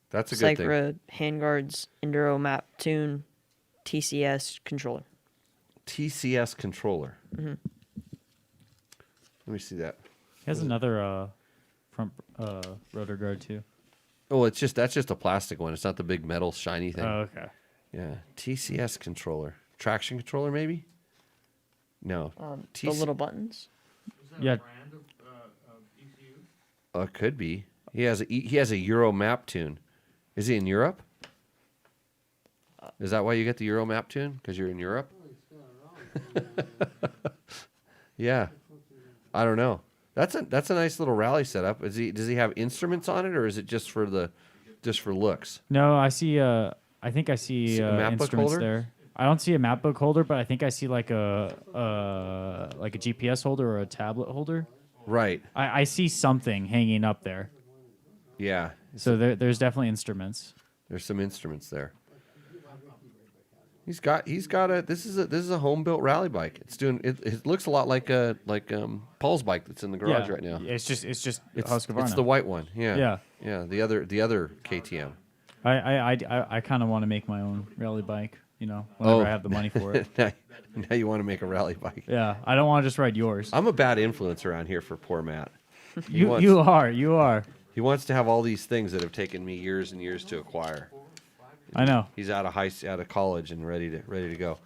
That's a good thing. Cycra handguards, Enduro map tune, TCS controller. TCS controller. Mm-hmm. Let me see that. He has another front rotor guard too. Oh, that's just a plastic one. It's not the big metal shiny thing. Oh, okay. Yeah, TCS controller, traction controller, maybe. No, The little buttons. Is that Yeah. a brand of ECU? It could be. He has a Euro map tune. Is he in Europe? Is that why you get the Euro map tune? Because you're in Europe? Yeah. I don't know. That's a nice little rally setup. Does he have instruments on it, or is it just for looks? No, I see. I think I see A MacBook instruments holder? there. I don't see a MacBook holder, but I think I see like a GPS holder or a tablet holder. Right. I see something hanging up there. Yeah. So there's definitely instruments. There's some instruments there. He's got a this is a home built rally bike. It looks a lot like Paul's bike that's in the garage right now. It's just It's Husqvarna. the white one. Yeah. Yeah. The other KTM. I kind of want to make my own rally bike. Whenever I have the money for it. now you want to make a rally bike. Yeah, I don't want to just ride yours. I'm a bad influence around here for poor Matt. You are. He wants to have all these things that have taken me years and years to acquire. I know. He's out of college and ready to go.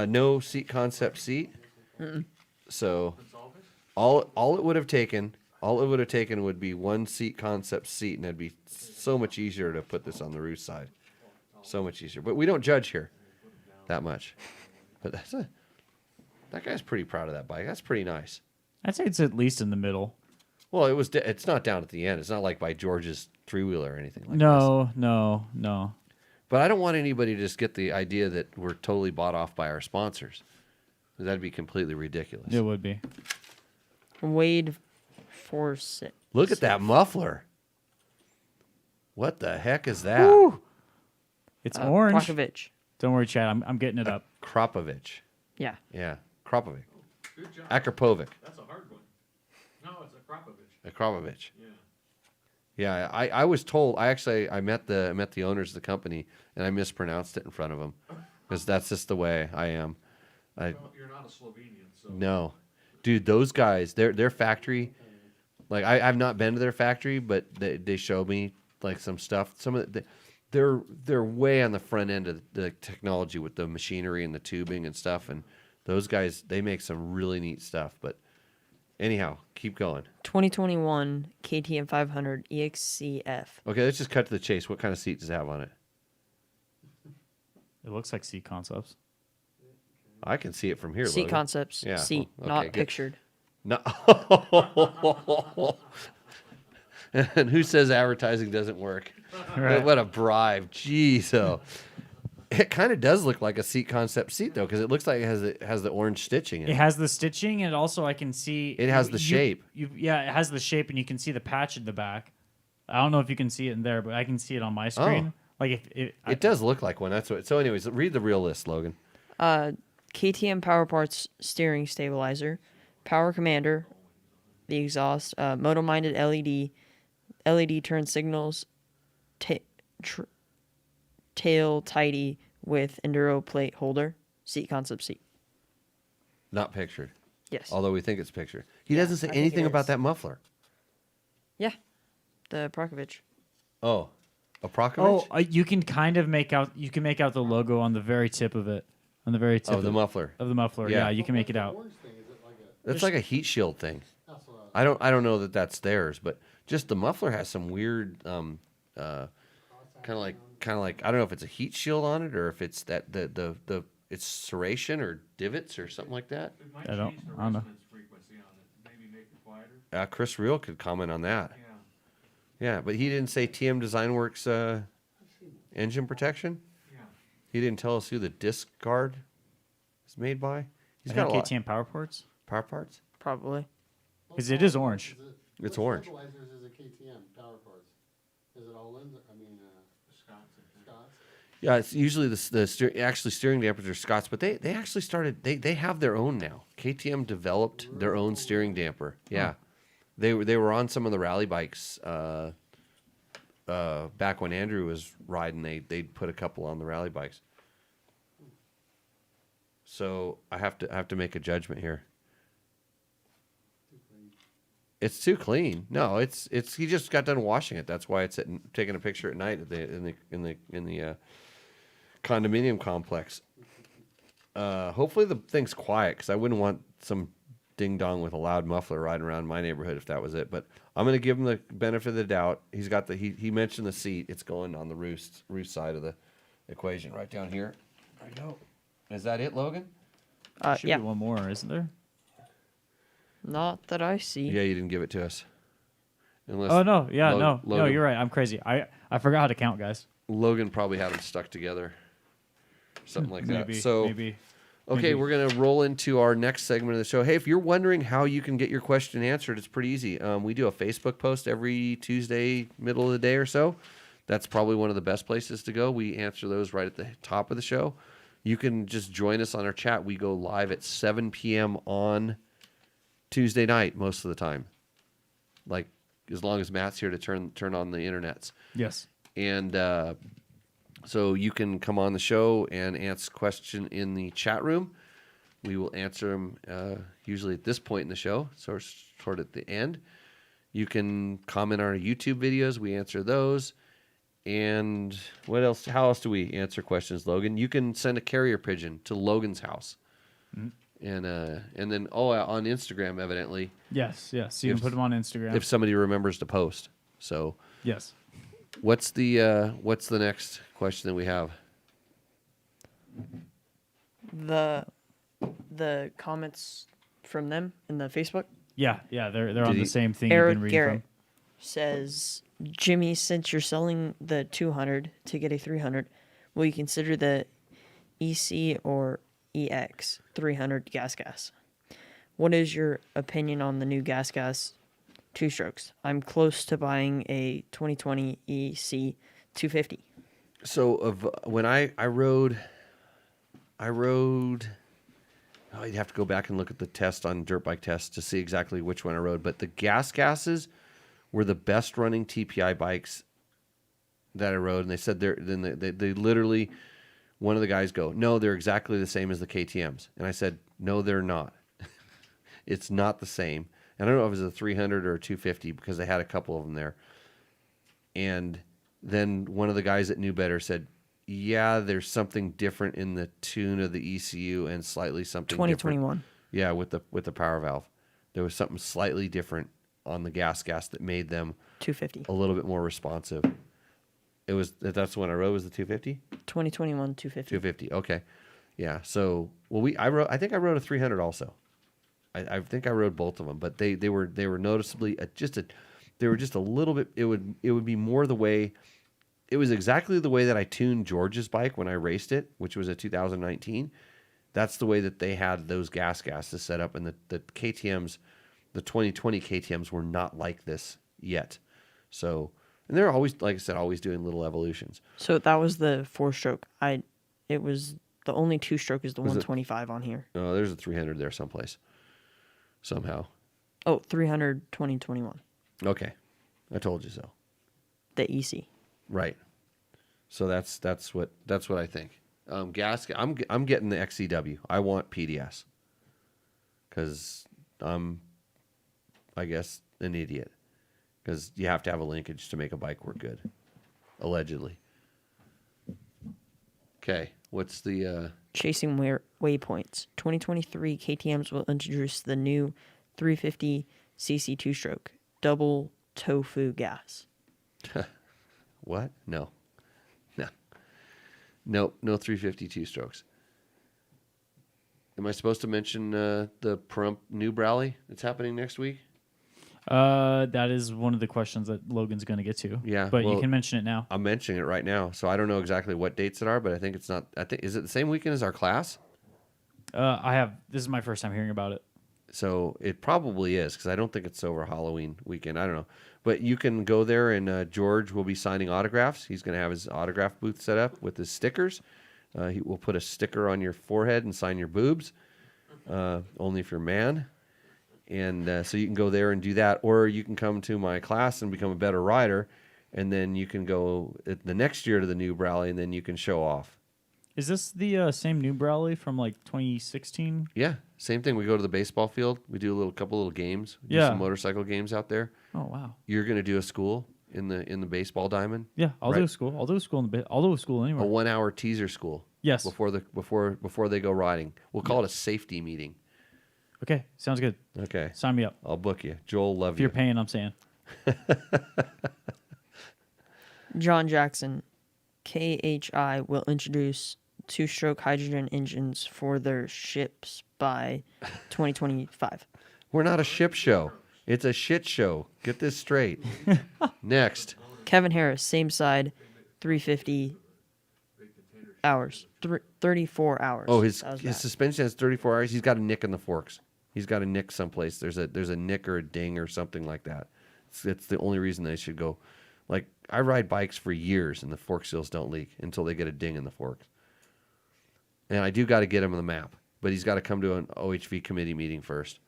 No seat concept seat. Mm-mm. So all it would have taken would be one seat concept seat, and it'd be so much easier to put this on the roof side. So much easier. But we don't judge here that much. But that guy's pretty proud of that bike. That's pretty nice. I'd say it's at least in the middle. Well, it's not down at the end. It's not like by George's three-wheeler or anything like this. No. But I don't want anybody to just get the idea that we're totally bought off by our sponsors. That'd be completely ridiculous. It would be. Wade Forsett. Look at that muffler. What the heck is that? Woo! It's orange. Brabeck. Don't worry, Chad. I'm getting it up. Kropovich. Yeah. Yeah, Kropovic. Good job. Akrapovic. That's a hard one. No, it's a Kropovich. Kropovich. Yeah. Yeah, I was told. I met the owners of the company, and I mispronounced it in front of them, because that's just the way I am. Well, you're not a Slovenian, so. No, dude, those guys, their factory, like I've not been to their factory, but they showed me like some stuff. Some of they're way on the front end of the technology with the machinery and the tubing and stuff, and those guys, they make some really neat stuff. But anyhow, keep going. 2021 KTM 500 EXCF. Okay, let's just cut to the chase. What kind of seat does it have on it? It looks like seat concepts. I can see it from here. Seat Logan. concepts. Yeah, Seat, well, not good. pictured. No. And who says advertising doesn't work? Right. What a bribe. Jeez. Oh. It kind of does look like a seat concept seat, though, because it looks like it has the orange stitching in it. It has the stitching, and also I can see... It has the shape. Yeah, it has the shape, and you can see the patch in the back. I don't know if you can see it in there, but I can see it on my screen. Like It does look like one. That's what. So, anyways, read the real list, Logan. KTM Power Parts steering stabilizer, power commander, the exhaust, moto-minded LED turn signals, tail tidy with enduro plate holder, seat concept seat. Not pictured. Yes. Although we think it's pictured. He doesn't say I think anything it about is. that muffler. Yeah, the Purvich. Oh, a Prokovich? Oh, you can kind of make out. You can make out the logo on the very tip of it. On the very tip of the muffler. Of the muffler. Yeah. Yeah, you can make it out. Orange thing, is it like a? That's like a heat shield thing. That's what I don't know that that's theirs, but just the muffler has some weird kind of like I don't know if it's a heat shield on it or if it's that the it's serration or divots or something like that. It might I don't- change the I don't know. resonance frequency on it. Maybe make it quieter. Chris Reel could comment on that. Yeah. Yeah, but he didn't say TM Design Works engine protection. Yeah. He didn't tell us who the disc guard is made by. He's I got a think lot KTM power ports. power parts. Probably. Because it is orange. It's which orange. stabilizers is a KTM power parts? Is it all in? I mean, Scott's, I think. Scott's. Yeah, it's usually actually steering dampers are Scott's, but they actually started. They have their own now. KTM developed their own steering damper. Yeah, they were on some of the rally bikes back when Andrew was riding. They put a couple on the rally bikes. So I have to make a judgment here. It's too clean. No, it's he just got done washing it. That's why it's taking a picture at night in the condominium complex. Hopefully the thing's quiet because I wouldn't want some ding dong with a loud muffler riding around my neighborhood if that was it. But I'm gonna give him the benefit of the doubt. He's got he mentioned the seat. It's going on the roost side of the equation right down here. I know. Is that it, Logan? Should Yeah. be one more, isn't there? Not that I see. Yeah, you didn't give it to us. Unless Oh no, yeah, no, Logan, you're right. I'm crazy. I forgot how to count, guys. Logan probably had them stuck together, something like that. Maybe. So maybe. okay, maybe. we're gonna roll into our next segment of the show. Hey, if you're wondering how you can get your question answered, it's pretty easy. We do a Facebook post every Tuesday, middle of the day or so. That's probably one of the best places to go. We answer those right at the top of the show. You can just join us on our chat. We go live at 7 p.m. on Tuesday night most of the time. Like as long as Matt's here to turn on the internets. Yes. And so you can come on the show and ask question in the chat room. We will answer them usually at this point in the show, sort at the end. You can comment on our YouTube videos. We answer those. And what else? How else do we answer questions, Logan? You can send a carrier pigeon to Logan's house. Mm-hmm. And then on Instagram, evidently. Yes. You can put them on Instagram. If somebody remembers to post. So yes. what's the next question that we have? The comments from them in the Facebook. Yeah, they're on the same thing Eric you've been reading Garrett says, Jimmy, since you're selling the 200 to get a 300, will you consider the EC or EX 300 gas? What is your opinion on the new gas two strokes? I'm close to buying a 2020 EC 250. So when I rode. Oh, you'd have to go back and look at the test on Dirt Bike Test to see exactly which one I rode. But the gases were the best running TPI bikes that I rode, and they said they literally, one of the guys go, no, they're exactly the same as the KTMs, and I said, no, they're not. It's not the same. And I don't know if it was a 300 or a 250 because they had a couple of them there. And then one of the guys that knew better said, yeah, there's something different in the tune of the ECU and slightly something 2021. different. Yeah, with the power valve. There was something slightly different on the gas that made them 250. a little bit more responsive. That's the one I rode was the 250? 2021 250. 250. Okay. Yeah. So, I think I rode a 300 also. I think I rode both of them, but they were noticeably they were just a little bit, it would be more the way. It was exactly the way that I tuned George's bike when I raced it, which was a 2019. That's the way that they had those gases set up, and the KTMs, the 2020 KTMs were not like this yet. So And they're always, like I said, always doing little evolutions. So that was the 4-stroke. It was the only 2-stroke is the Was it- 125 on here. Oh, there's a 300 there someplace. Somehow. Oh, 300 2021. Okay. I told you so. The EC. Right. So that's what I think. Gas. I'm getting the XCW. I want PDS because I'm, I guess, an idiot. Because you have to have a linkage to make a bike work good, allegedly. Okay, what's the Chasing waypoints. 2023 KTM's will introduce the new 350cc 2-stroke double tofu gas. what? No. No 352 strokes. Am I supposed to mention the Pahrump Noob Rally that's happening next week? That is one of the questions that Logan's going to get to. Yeah, but well, you can mention it now. I'm mentioning it right now, so I don't know exactly what dates it are, but I think it's not. Is it the same weekend as our class? This is my first time hearing about it. So it probably is because I don't think it's over Halloween weekend. I don't know, but you can go there and George will be signing autographs. He's going to have his autograph booth set up with his stickers. He will put a sticker on your forehead and sign your boobs, only if you're a man. And so you can go there and do that, or you can come to my class and become a better rider, and then you can go the next year to the Noob Rally, and then you can show off. Is this the same Noob Rally from like 2016? Yeah, same thing. We go to the baseball field. We do a couple little games. We do Yeah. some motorcycle games out there. Oh wow. You're going to do a school in the baseball diamond. Yeah, I'll Right. do a school. I'll do a school I'll do a school A anywhere. 1 hour teaser school. Yes. Before they go riding. We'll call it a safety meeting. Okay, sounds good. Okay. Sign me up. I'll book you. Joel, love If you. you're paying, I'm saying. John Jackson, KHI will introduce 2-stroke hydrogen engines for their ships by 2025. We're not a ship show. It's a shit show. Get this straight. Next. Kevin Harris, same side, 350 hours, 34 hours. Oh, his That was his that. suspension has 34 hours. He's got a nick in the forks. He's got a nick someplace. There's a nick or a ding or something like that. It's the only reason they should go. Like, I ride bikes for years and the fork seals don't leak until they get a ding in the forks. And I do got to get him on the map, but he's got to come to an OHV committee meeting first.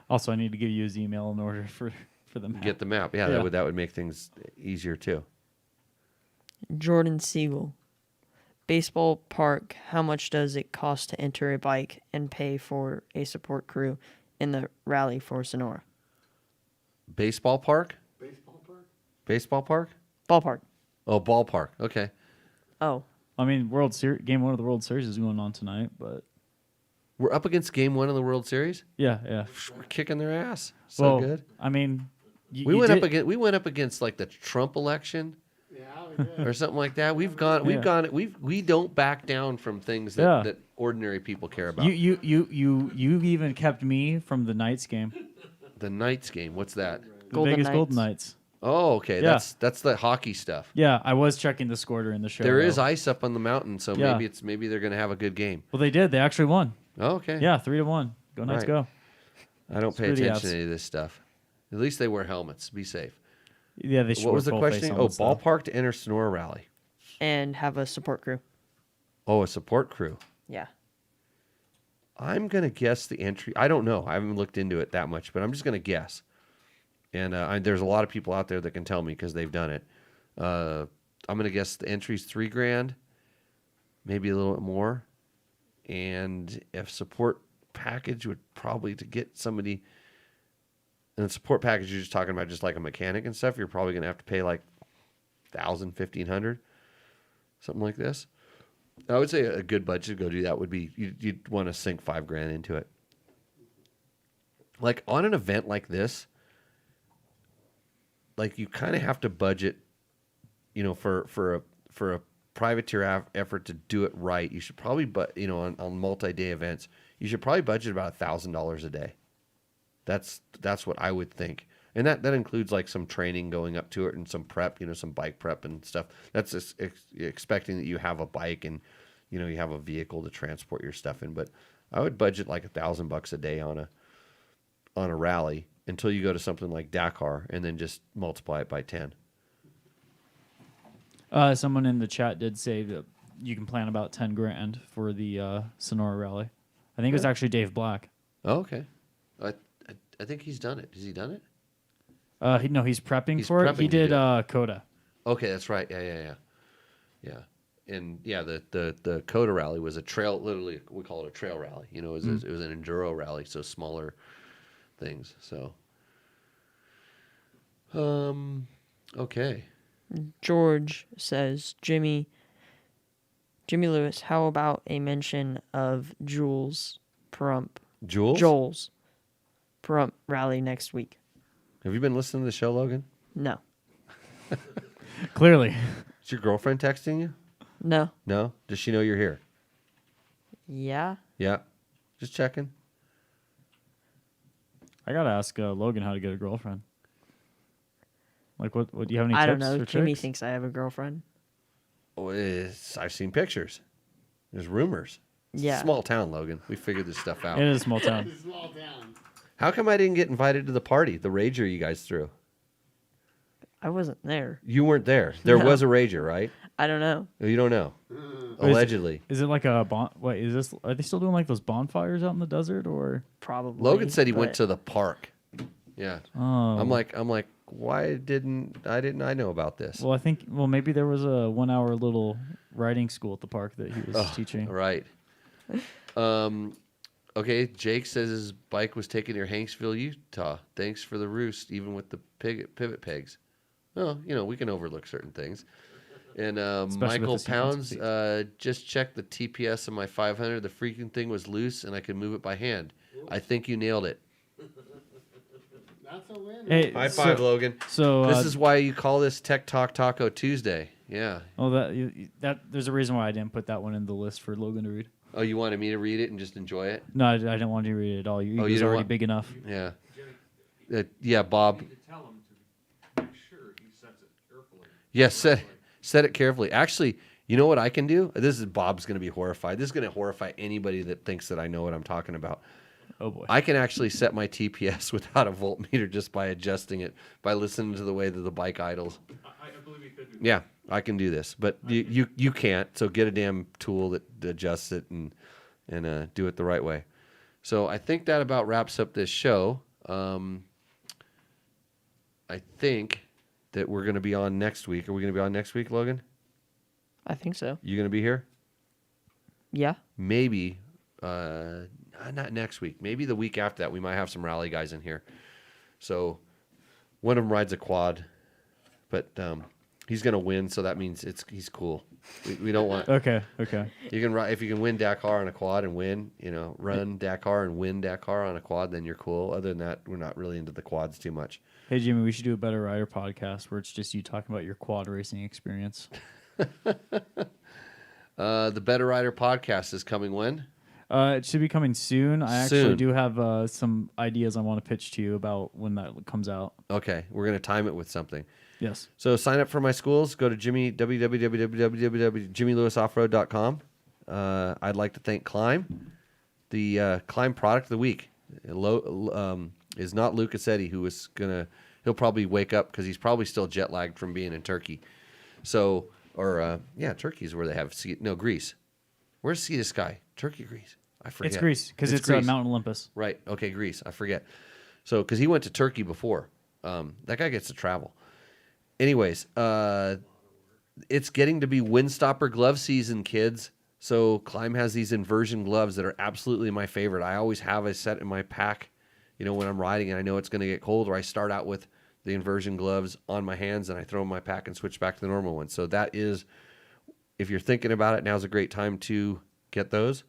Also, I need to give you his email in order for the map. Get the map. Yeah, Yeah. that would make things easier too. Jordan Siegel, baseball park, how much does it cost to enter a bike and pay for a support crew in the rally for Sonora? Baseball park? Baseball park? Baseball park? Ballpark. Oh, ballpark. Okay. Oh, I mean, Game 1 of the World Series is going on tonight, but We're up against Game 1 of the World Series. yeah. We're kicking their ass. So Well, good. I mean, We went up against like the Trump election Yeah, we did. or something like that. We don't back down from things Yeah. that ordinary people care about. You even kept me from the Knights game, The Knights game. What's that? the Golden Vegas Knights. Golden Knights. Oh, okay. Yeah. That's the hockey stuff. Yeah, I was checking the score during the show. There is though. ice up on the mountain, so Yeah. maybe they're going to have a good game. Well, they did. They actually won. Oh, okay. Yeah, 3-1. Go Knights, Right. go. I don't pay Screw the attention to Avs. any of this stuff. At least they wear helmets. Be safe. Yeah, they. What was the wore full face question? Oh, helmets, though. ballpark to enter Sonora Rally. and have a support crew. Oh, a support crew. Yeah. I'm going to guess the entry. I don't know. I haven't looked into it that much, but I'm just going to guess. And there's a lot of people out there that can tell me because they've done it. I'm going to guess the entry's $3,000, maybe a little bit more. And if support package would probably to get somebody, and the support package you're just talking about, just like a mechanic and stuff, you're probably going to have to pay like $1,000, $1,500, something like this. I would say a good budget to go do that would be you'd want to sink $5,000 into it. Like on an event like this, like you kind of have to budget, for a privateer effort to do it right. You should probably, on multi-day events, you should probably budget about $1,000 a day. That's what I would think. And that includes like some training going up to it and some prep, some bike prep and stuff. That's just expecting that you have a bike and, you have a vehicle to transport your stuff in. But I would budget like $1,000 a day on a rally until you go to something like Dakar and then just multiply it by 10. Someone in the chat did say that you can plan about 10 grand for the Sonora Rally. I think it was actually Dave Black. Oh, okay. I think he's done it. Has he done it? He's prepping He's for it. prepping He to did do it. Coda. Okay, that's right. Yeah. And yeah, the Coda rally was a trail. Literally, we call it a trail rally. You know, it was an enduro rally, so smaller things. So, okay. George says, Jimmy Lewis, how about a mention of Joel's Perump rally next week? Have you been listening to the show, Logan? No. Clearly. Is your girlfriend texting you? No. No? Does she know you're here? Yeah. Yeah. Just checking. I gotta ask Logan how to get a girlfriend. Like, what do you have any tips? I don't know. or Jimmy tricks? thinks I have a girlfriend. Oh, I've seen pictures. There's rumors. It's Yeah. a small town, Logan. We figured this stuff out. It is a small town. It's a small town. How come I didn't get invited to the party, the rager you guys threw? I wasn't there. You weren't there. There No. was a rager, right? I don't know. You don't know. Wait, Allegedly. Is it like a Wait, is this? Are they still doing like those bonfires out in the desert, or? Probably. Logan said he but went to the park. Yeah. Oh. I'm like, why didn't I know about this? Well, I think. Well, maybe there was a 1 hour little riding school at the park that he was teaching. Right. Okay, Jake says his bike was taken near Hanksville, Utah. Thanks for the roost, even with the pivot pegs. Well, we can overlook certain things. And Michael with the Pounds, sequence just checked the TPS of my 500. The freaking thing was loose, and I could move it by hand. I think you nailed it. That's a win. Hey, High five, Logan. So This is why you call this Tech Talk Taco Tuesday. Yeah. Oh, that there's a reason why I didn't put that one in the list for Logan to read. Oh, you wanted me to read it and just enjoy it? No, I didn't want you to read it at all. He was you don't already want- big enough. Yeah. Yeah, Bob. You need to tell him to make sure he sets it carefully. Yes, set it carefully. Actually, you know what I can do? This is Bob's going to be horrified. This is going to horrify anybody that thinks that I know what I'm talking about. Oh boy. I can actually set my TPS without a voltmeter just by adjusting it, by listening to the way that the bike idles. I believe he could do that. Yeah, I can do this, but you can't. So get a damn tool that adjusts it and do it the right way. So I think that about wraps up this show. I think that we're going to be on next week. Are we going to be on next week, Logan? I think so. You going to be here? Yeah. Maybe, not next week. Maybe the week after that. We might have some rally guys in here. So one of them rides a quad, but he's going to win. So that means he's cool. We don't want. Okay. You can ride if you can win Dakar on a quad and win. Run Dakar and win Dakar on a quad. Then you're cool. Other than that, we're not really into the quads too much. Hey Jimmy, we should do a Better Rider podcast where it's just you talking about your quad racing experience. The Better Rider podcast is coming when? It should be coming soon. I actually Soon. do have some ideas I want to pitch to you about when that comes out. Okay, we're gonna time it with something. Yes. So sign up for my schools. Go to www.jimmylewisoffroad.com. I'd like to thank Climb. The Climb product of the week is not Luke Cassetti, who is he'll probably wake up because he's probably still jet lagged from being in Turkey. So, Turkey is where they have Greece. Where's Sea to Sky? Turkey, Greece. I forget. It's Greece because it's Greece. Mount Olympus. Right. Okay, Greece. I forget. So, because he went to Turkey before. That guy gets to travel. Anyways, it's getting to be windstopper glove season, kids. So Climb has these inversion gloves that are absolutely my favorite. I always have a set in my pack, when I'm riding and I know it's going to get cold, or I start out with the inversion gloves on my hands and I throw them in my pack and switch back to the normal ones. So that is, if you're thinking about it, now's a great time to get those.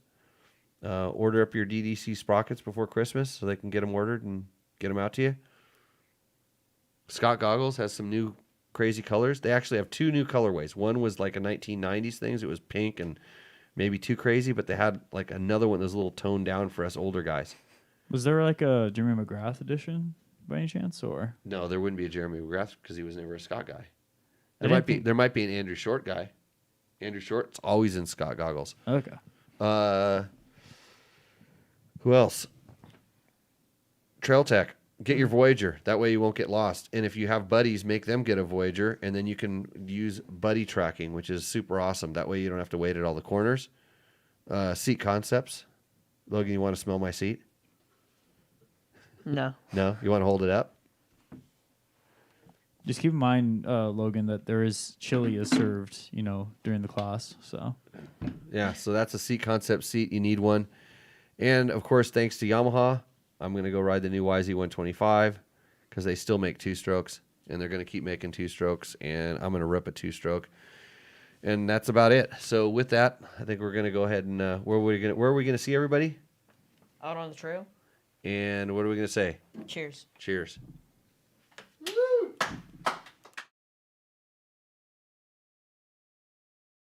Order up your DDC sprockets before Christmas so they can get them ordered and get them out to you. Scott Goggles has some new crazy colors. They actually have two new colorways. One was like a 1990s thing. It was pink and maybe too crazy, but they had like another one that was a little toned down for us older guys. Was there like a Jeremy McGrath edition by any chance, or No, there wouldn't be a Jeremy McGrath because he was never a Scott guy. I There might be an Andrew Short guy. Andrew Short's always in Scott Goggles. okay? Who else? Trail Tech. Get your Voyager. That way you won't get lost. And if you have buddies, make them get a Voyager, and then you can use buddy tracking, which is super awesome. That way you don't have to wait at all the corners. Seat concepts. Logan, you want to smell my seat? No. No? You want to hold it up? Just keep in mind, Logan, that there is chili is served, during the class. So Yeah, so that's a seat concept seat. You need one. And, of course, thanks to Yamaha, I'm going to go ride the new YZ125 because they still make two-strokes, and they're going to keep making two-strokes, and I'm going to rip a two-stroke. And that's about it. So with that, I think we're going to go ahead and where are we going to see everybody? Out on the trail. And what are we going to say? Cheers. Cheers.